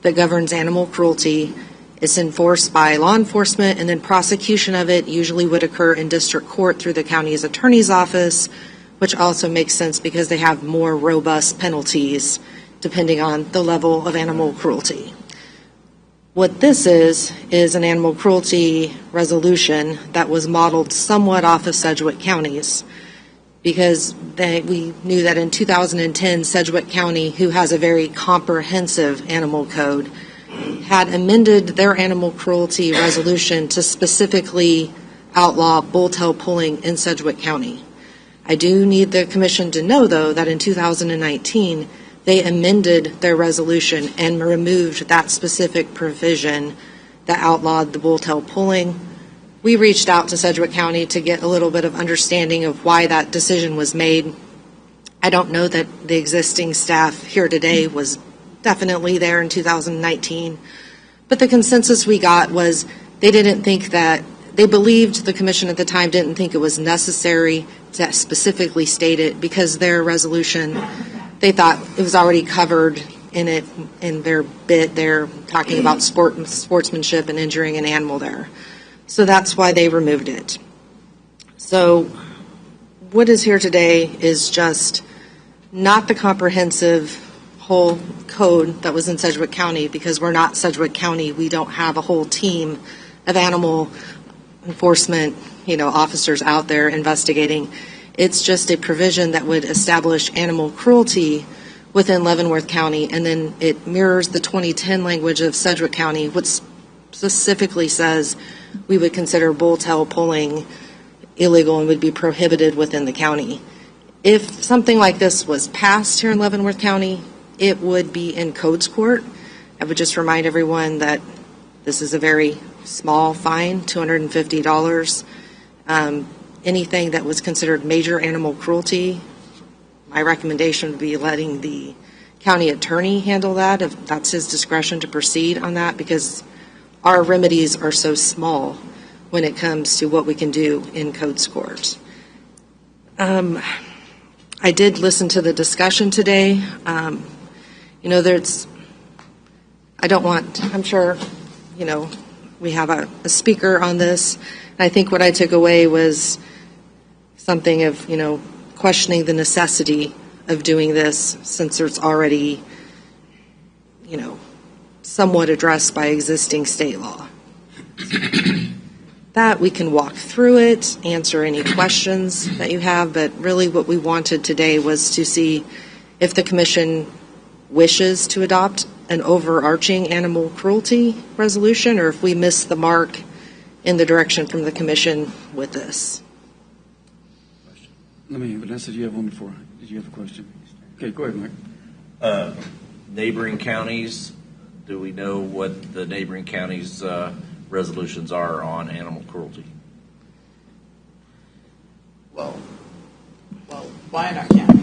S10: that governs animal cruelty. It's enforced by law enforcement, and then prosecution of it usually would occur in district court through the county's attorney's office, which also makes sense because they have more robust penalties depending on the level of animal cruelty. What this is an animal cruelty resolution that was modeled somewhat off of Sedgwick counties, because we knew that in 2010, Sedgwick County, who has a very comprehensive animal code, had amended their animal cruelty resolution to specifically outlaw bull-tail pulling in Sedgwick County. I do need the Commission to know, though, that in 2019, they amended their resolution and removed that specific provision that outlawed the bull-tail pulling. We reached out to Sedgwick County to get a little bit of understanding of why that decision was made. I don't know that the existing staff here today was definitely there in 2019, but the consensus we got was they believed the Commission at the time didn't think it was necessary to specifically state it because their resolution, they thought it was already covered in it in their bit. They're talking about sportsmanship and injuring an animal there. So that's why they removed it. So what is here today is just not the comprehensive whole code that was in Sedgwick County, because we're not Sedgwick County. We don't have a whole team of animal enforcement, officers out there investigating. It's just a provision that would establish animal cruelty within Leavenworth County, and then it mirrors the 2010 language of Sedgwick County, which specifically says we would consider bull-tail pulling illegal and would be prohibited within the county. If something like this was passed here in Leavenworth County, it would be in codes court. I would just remind everyone that this is a very small fine, $250. Anything that was considered major animal cruelty, my recommendation would be letting the county attorney handle that, if that's his discretion to proceed on that, because our remedies are so small when it comes to what we can do in codes court. I did listen to the discussion today. I'm sure, we have a speaker on this. And I think what I took away was something of, questioning the necessity of doing this since it's already, somewhat addressed by existing state law. that. We can walk through it, answer any questions that you have, but really what we wanted today was to see if the commission wishes to adopt an overarching animal cruelty resolution, or if we miss the mark in the direction from the commission with this.
S2: Vanessa, did you have one before? Did you have a question? Okay, go ahead, Mike.
S13: Neighboring counties, do we know what the neighboring counties' resolutions are on animal cruelty?
S18: Well, Wyandotte County.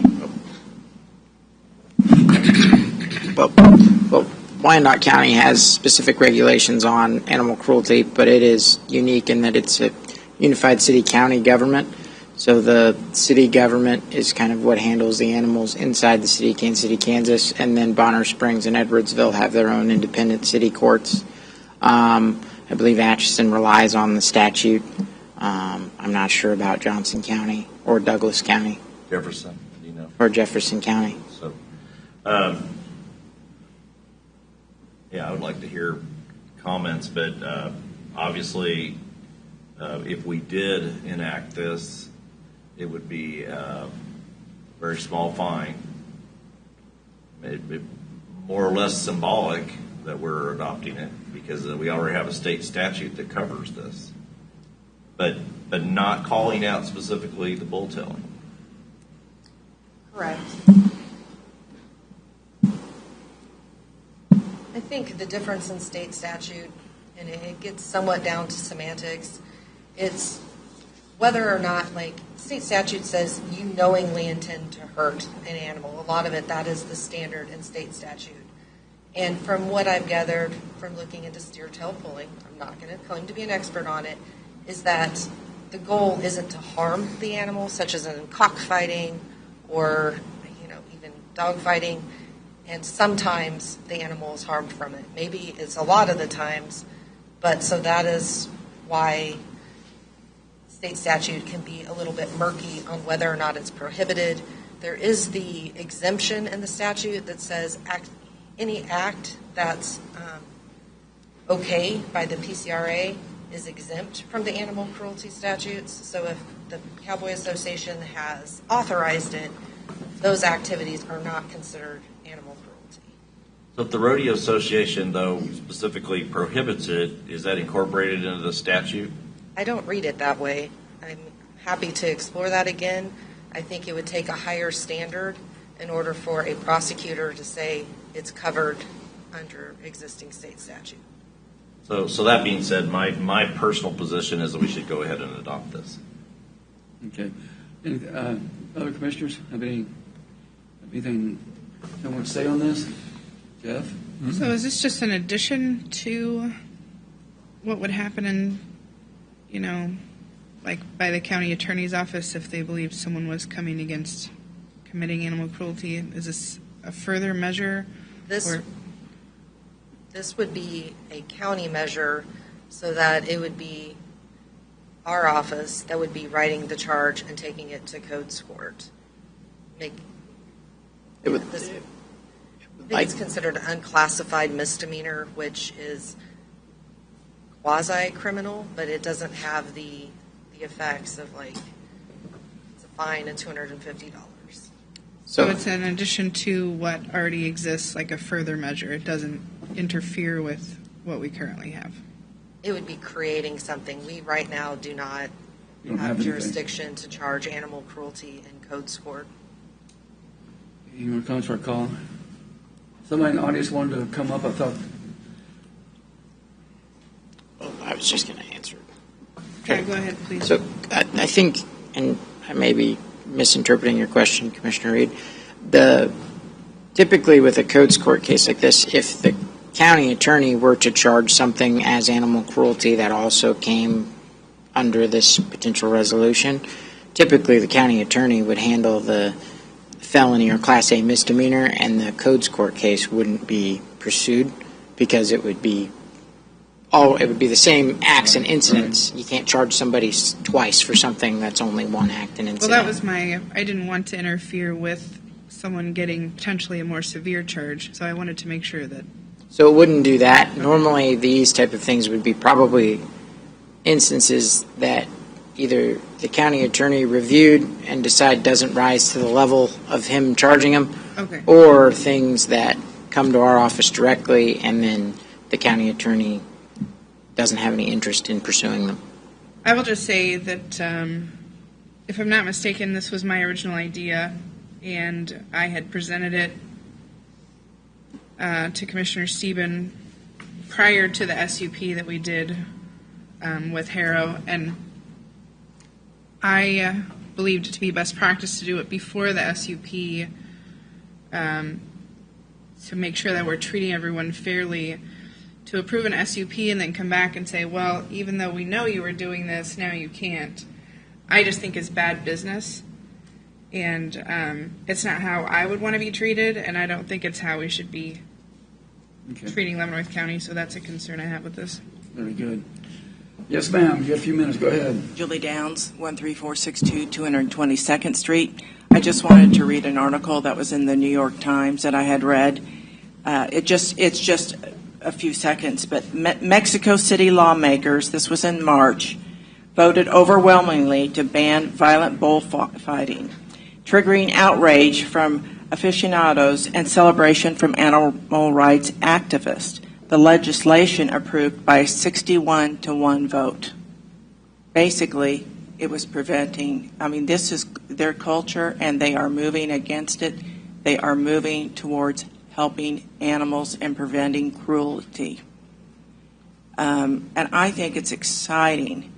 S18: Well, Wyandotte County has specific regulations on animal cruelty, but it is unique in that it's a unified city-county government. So the city government is kind of what handles the animals inside the city, Kansas City, Kansas, and then Bonner Springs and Edwardsville have their own independent city courts. I believe Atchison relies on the statute. I'm not sure about Johnson County or Douglas County.
S13: Jefferson, do you know?
S18: Or Jefferson County.
S13: So, yeah, I would like to hear comments, but obviously, if we did enact this, it would be a very small fine. It'd be more or less symbolic that we're adopting it because we already have a state statute that covers this, but not calling out specifically the bull telling.
S10: Correct. I think the difference in state statute, and it gets somewhat down to semantics, it's whether or not, like, state statute says you knowingly intend to hurt an animal. A lot of it, that is the standard in state statute. And from what I've gathered from looking into steer tail pulling, I'm not going to claim to be an expert on it, is that the goal isn't to harm the animal, such as in cockfighting or, even dog fighting. And sometimes the animal is harmed from it. Maybe it's a lot of the times, but so that is why state statute can be a little bit murky on whether or not it's prohibited. There is the exemption in the statute that says any act that's okay by the PCRA is exempt from the animal cruelty statutes. So if the Cowboy Association has authorized it, those activities are not considered animal cruelty.
S13: So if the Rodeo Association, though, specifically prohibits it, is that incorporated into the statute?
S10: I don't read it that way. I'm happy to explore that again. I think it would take a higher standard in order for a prosecutor to say it's covered under existing state statute.
S13: So that being said, my personal position is that we should go ahead and adopt this.
S2: Okay. Any, other commissioners have anything they want to say on this? Jeff? Mm-hmm.
S11: So is this just an addition to what would happen in, like by the county attorney's office if they believed someone was coming against committing animal cruelty? Is this a further measure?
S10: This would be a county measure so that it would be our office that would be writing the charge and taking it to codes court. It's considered an unclassified misdemeanor, which is quasi-criminal, but it doesn't have the effects of, like, it's a fine of $250.
S11: So it's in addition to what already exists, like a further measure. It doesn't interfere with what we currently have.
S10: It would be creating something. We right now do not have jurisdiction to charge animal cruelty in codes court.
S2: You want to come to our call? Somebody in the audience wanted to come up. I thought.
S18: Well, I was just going to answer it.
S11: Okay, go ahead, please.
S18: So I think, and I may be misinterpreting your question, Commissioner Reed, typically with a codes court case like this, if the county attorney were to charge something as animal cruelty that also came under this potential resolution, typically the county attorney would handle the felony or Class A misdemeanor, and the codes court case wouldn't be pursued because it would be the same acts and incidents. You can't charge somebody twice for something that's only one act and incident.
S11: Well, that was I didn't want to interfere with someone getting potentially a more severe charge, so I wanted to make sure that.
S18: So it wouldn't do that. Normally, these type of things would be probably instances that either the county attorney reviewed and decide doesn't rise to the level of him charging them,
S11: Okay.
S18: or things that come to our office directly and then the county attorney doesn't have any interest in pursuing them.
S11: I will just say that, if I'm not mistaken, this was my original idea, and I had presented it to Commissioner Steben prior to the SUP that we did with Harrow, and I believed it to be best practice to do it before the SUP to make sure that we're treating everyone fairly. To approve an SUP and then come back and say, well, even though we know you were doing this, now you can't, I just think is bad business. And it's not how I would want to be treated, and I don't think it's how we should be treating Leavenworth County, so that's a concern I have with this.
S2: Very good. Yes, ma'am. You got a few minutes. Go ahead.
S19: Julie Downs, 13462 222nd Street. I just wanted to read an article that was in the New York Times that I had read. It's just a few seconds, but Mexico City lawmakers, this was in March, voted overwhelmingly to ban violent bullfighting, triggering outrage from aficionados and celebration from animal rights activists. The legislation approved by a 61-1 vote. Basically, it was preventing, this is their culture, and they are moving against it. They are moving towards helping animals and preventing cruelty. And I think it's exciting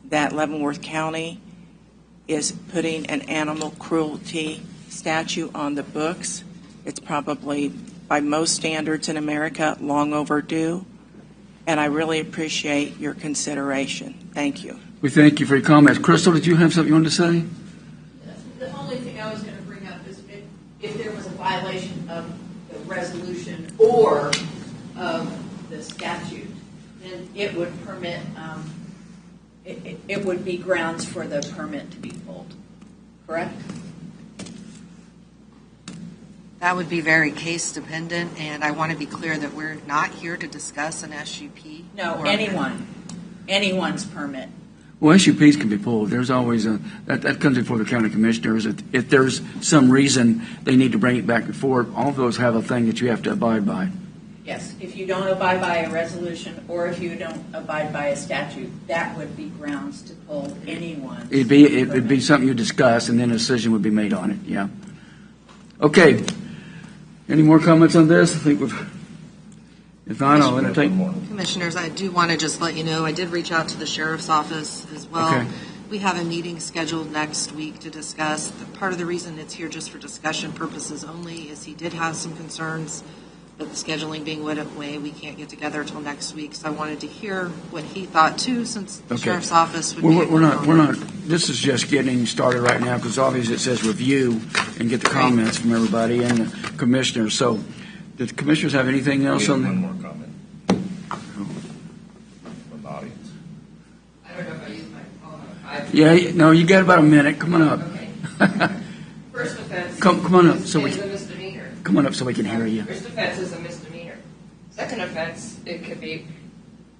S19: that Leavenworth County is putting an animal cruelty statute on the books. It's probably, by most standards in America, long overdue. And I really appreciate your consideration. Thank you.
S2: We thank you for your comments. Crystal, did you have something you wanted to say?
S20: The only thing I was going to bring up is if there was a violation of the resolution or of the statute, then it would permit, it would be grounds for the permit to be pulled, correct?
S10: That would be very case dependent, and I want to be clear that we're not here to discuss an SUP.
S20: No, anyone's permit.
S2: Well, SUPs can be pulled. There's always that comes before the county commissioners. If there's some reason they need to bring it back before, all of those have a thing that you have to abide by.
S20: Yes, if you don't abide by a resolution or if you don't abide by a statute, that would be grounds to pull anyone.
S2: It'd be something you discuss, and then a decision would be made on it. Yeah. Okay. Any more comments on this? I think if not, I'll entertain.
S10: Commissioners, I do want to just let you know, I did reach out to the sheriff's office as well.
S2: Okay.
S10: We have a meeting scheduled next week to discuss. Part of the reason it's here just for discussion purposes only is he did have some concerns, but the scheduling being what way, we can't get together until next week. So I wanted to hear what he thought too, since the sheriff's office would be.
S2: We're not. This is just getting started right now because obviously it says review and get the comments from everybody and the commissioners. So, did the commissioners have anything else on that?
S13: One more comment from the audience.
S7: I don't know if I use my phone.
S2: Yeah. No, you got about a minute. Come on up.
S7: Okay. First offense.
S2: Come on up so we.
S7: Is a misdemeanor.
S2: Come on up so we can hear you.
S7: First offense is a misdemeanor. Second offense, it could be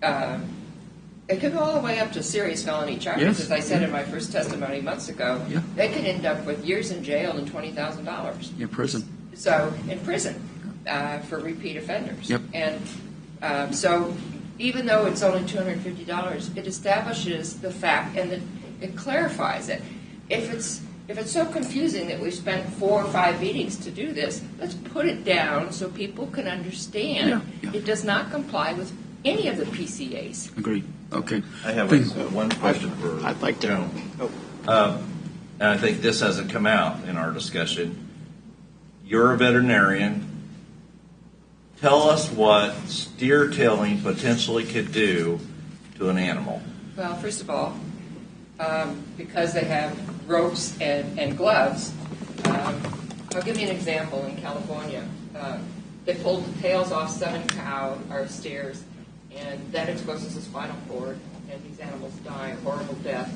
S7: all the way up to serious felony charges.
S2: Yes.
S7: As I said in my first testimony months ago,
S2: Yeah.
S7: they could end up with years in jail and $20,000.
S2: In prison.
S7: So in prison for repeat offenders.
S2: Yep.
S7: And so even though it's only $250, it establishes the fact and it clarifies it. If it's so confusing that we've spent 4 or 5 meetings to do this, let's put it down so people can understand it does not comply with any of the PCAs.
S2: Agreed. Okay.
S13: I have one question for
S18: I'd like to
S13: Joan. And I think this hasn't come out in our discussion. You're a veterinarian. Tell us what steer tailing potentially could do to an animal.
S7: Well, first of all, because they have ropes and gloves, I'll give you an example. In California, they pulled the tails off 7 cow or steers, and that exposes the spinal cord, and these animals die a horrible death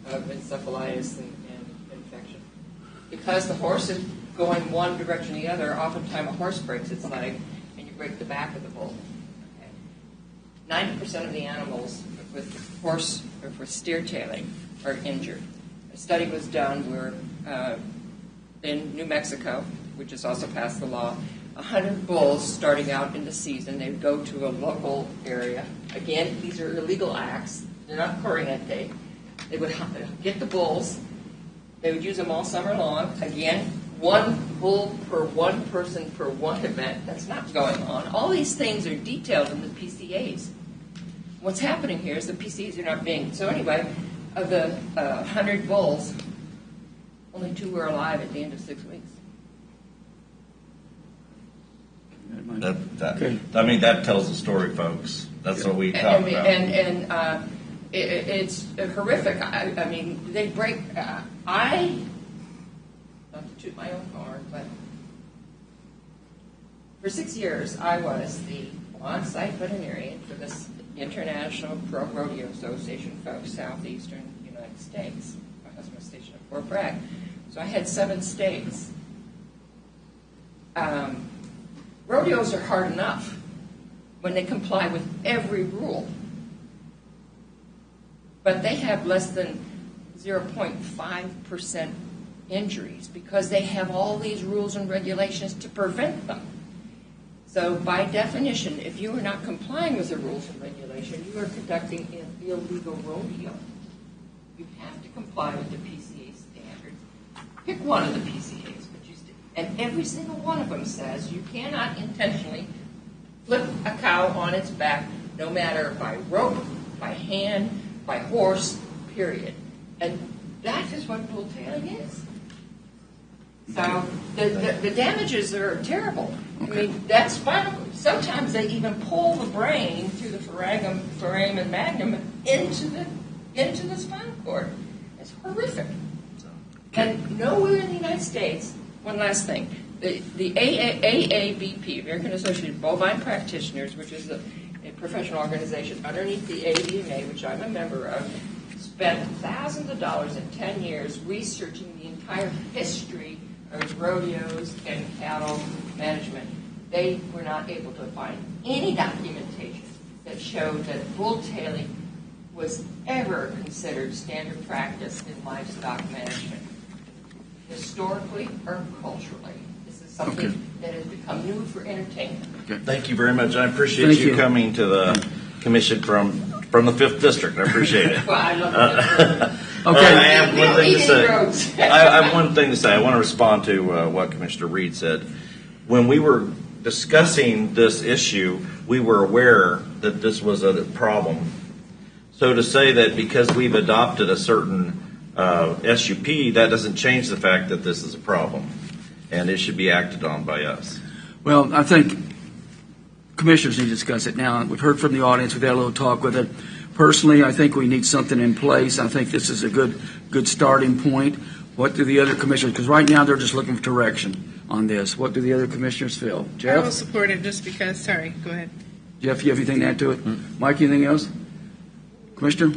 S7: of encephalitis and infection. Because the horse is going one direction or the other, oftentimes a horse breaks its leg, and you break the back of the bull. Okay. 90% of the animals with horse or for steer tailing are injured. A study was done where in New Mexico, which has also passed the law, 100 bulls starting out in the season, they would go to a local area. Again, these are illegal acts. They're not corriente. They would get the bulls. They would use them all summer long. Again, one bull per one person per one event. That's not going on. All these things are detailed in the PCAs. What's happening here is the PCAs are not being. So anyway, of the 100 bulls, only 2 were alive at the end of 6 weeks.
S13: That tells the story, folks. That's what we talk about.
S7: And it's horrific. I mean, they break. Not to toot my own horn, but for 6 years I was the on-site veterinarian for this International Pro Rodeo Association for Southeastern United States. My husband was stationed at Fort Bragg. So I had 7 states. Rodeos are hard enough when they comply with every rule. But they have less than 0.5% injuries because they have all these rules and regulations to prevent them. So by definition, if you are not complying with the rules and regulations, you are conducting an illegal rodeo. You have to comply with the PCA standards. Pick one of the PCAs, and every single one of them says you cannot intentionally flip a cow on its back, no matter by rope, by hand, by horse, period. And that is what bull tailing is. So the damages are terrible. I mean, that's spinal. Sometimes they even pull the brain through the foramen magnum into the spinal cord. It's horrific. And nowhere in the United States. One last thing. The AABP, American Association of Bovine Practitioners, which is a professional organization underneath the ADMA, which I'm a member of, spent thousands of dollars in 10 years researching the entire history of rodeos and cattle management. They were not able to find any documentation that showed that bull tailing was ever considered standard practice in livestock management, historically or culturally. This is something that has become new for entertainment.
S13: Thank you very much. I appreciate you coming to the commission from the 5th District. I appreciate it.
S7: Well, I love it.
S13: I have one thing to say. I have one thing to say. I want to respond to what Commissioner Reed said. When we were discussing this issue, we were aware that this was a problem. So to say that because we've adopted a certain SUP, that doesn't change the fact that this is a problem, and it should be acted on by us.
S2: Well, I think commissioners need to discuss it now. We've heard from the audience. We've had a little talk with it. Personally, I think we need something in place. I think this is a good starting point. What do the other commissioners, because right now they're just looking for direction on this. What do the other commissioners feel? Jeff?
S11: I will support it just because, sorry, go ahead.
S2: Jeff, you have anything to add to it? Mike, anything else? Commissioner?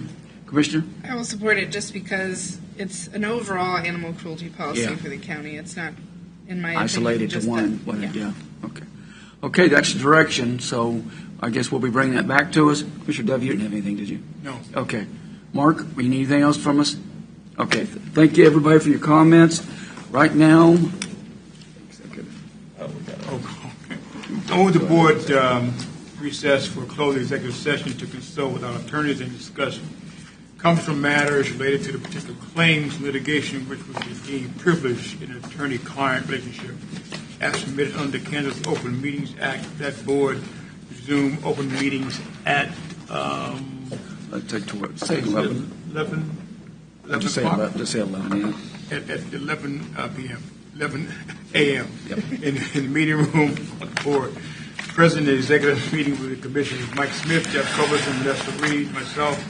S11: I will support it just because it's an overall animal cruelty policy for the county. It's not, in my opinion,
S2: isolated to one.
S11: Yeah.
S2: Okay, that's the direction. So I guess we'll be bringing that back to us. Commissioner Dove, you didn't have anything, did you?
S3: No.
S2: Okay. Mark, you need anything else from us? Okay. Thank you, everybody, for your comments. Right now,
S3: The board recess for closed executive session to consult with our attorneys and discussion. Comes from matters related to the particular claims litigation which would be deemed privileged in an attorney-client relationship as submitted under the Kansas Open Meetings Act. That board resume open meetings at
S2: say 11.
S3: 11
S2: Just say 11, yeah.
S3: At 11 p.m. 11 a.m. Yep. in the meeting room of the board. President of the executive meeting with the commissioners Mike Smith, Jeff Covers, and Vanessa Reed, myself,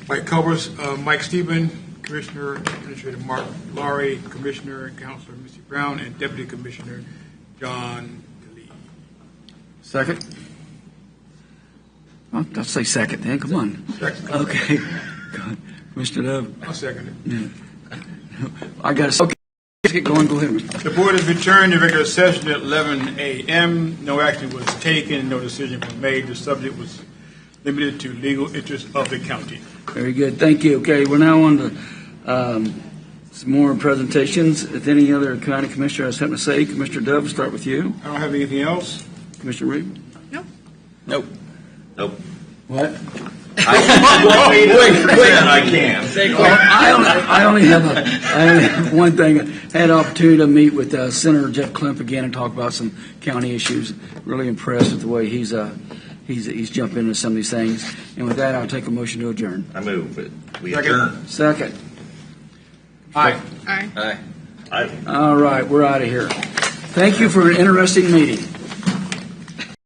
S3: Mike Covers, Mike Stephen, Commissioner Administrator Mark Laurie, Commissioner and Counselor Missy Brown, and Deputy Commissioner John Lee.
S2: Second? I'll say second then. Come on.
S3: Second.
S2: Okay. Commissioner Dove.
S3: I'll second it.
S2: Yeah. I got to. Okay. Get going. Go ahead.
S3: The board has returned to regular session at 11 a.m. No action was taken. No decision was made. The subject was limited to legal interests of the county.
S2: Very good. Thank you. Okay, we're now on to some more presentations. If any other county commissioner has something to say, Commissioner Dove, we'll start with you.
S17: I don't have anything else.
S2: Commissioner Reed?
S9: Nope.
S13: Nope.
S2: What?
S13: I can.
S2: I only have one thing. I had an opportunity to meet with Senator Jeff Klemp again and talk about some county issues. Really impressed with the way he's jumped into some of these things. And with that, I'll take a motion to adjourn.
S13: I move it. We
S17: Second.
S13: adjourn.
S2: Second.
S17: Aye.
S11: Aye.
S9: Aye.
S2: All right, we're out of here. Thank you for an interesting meeting.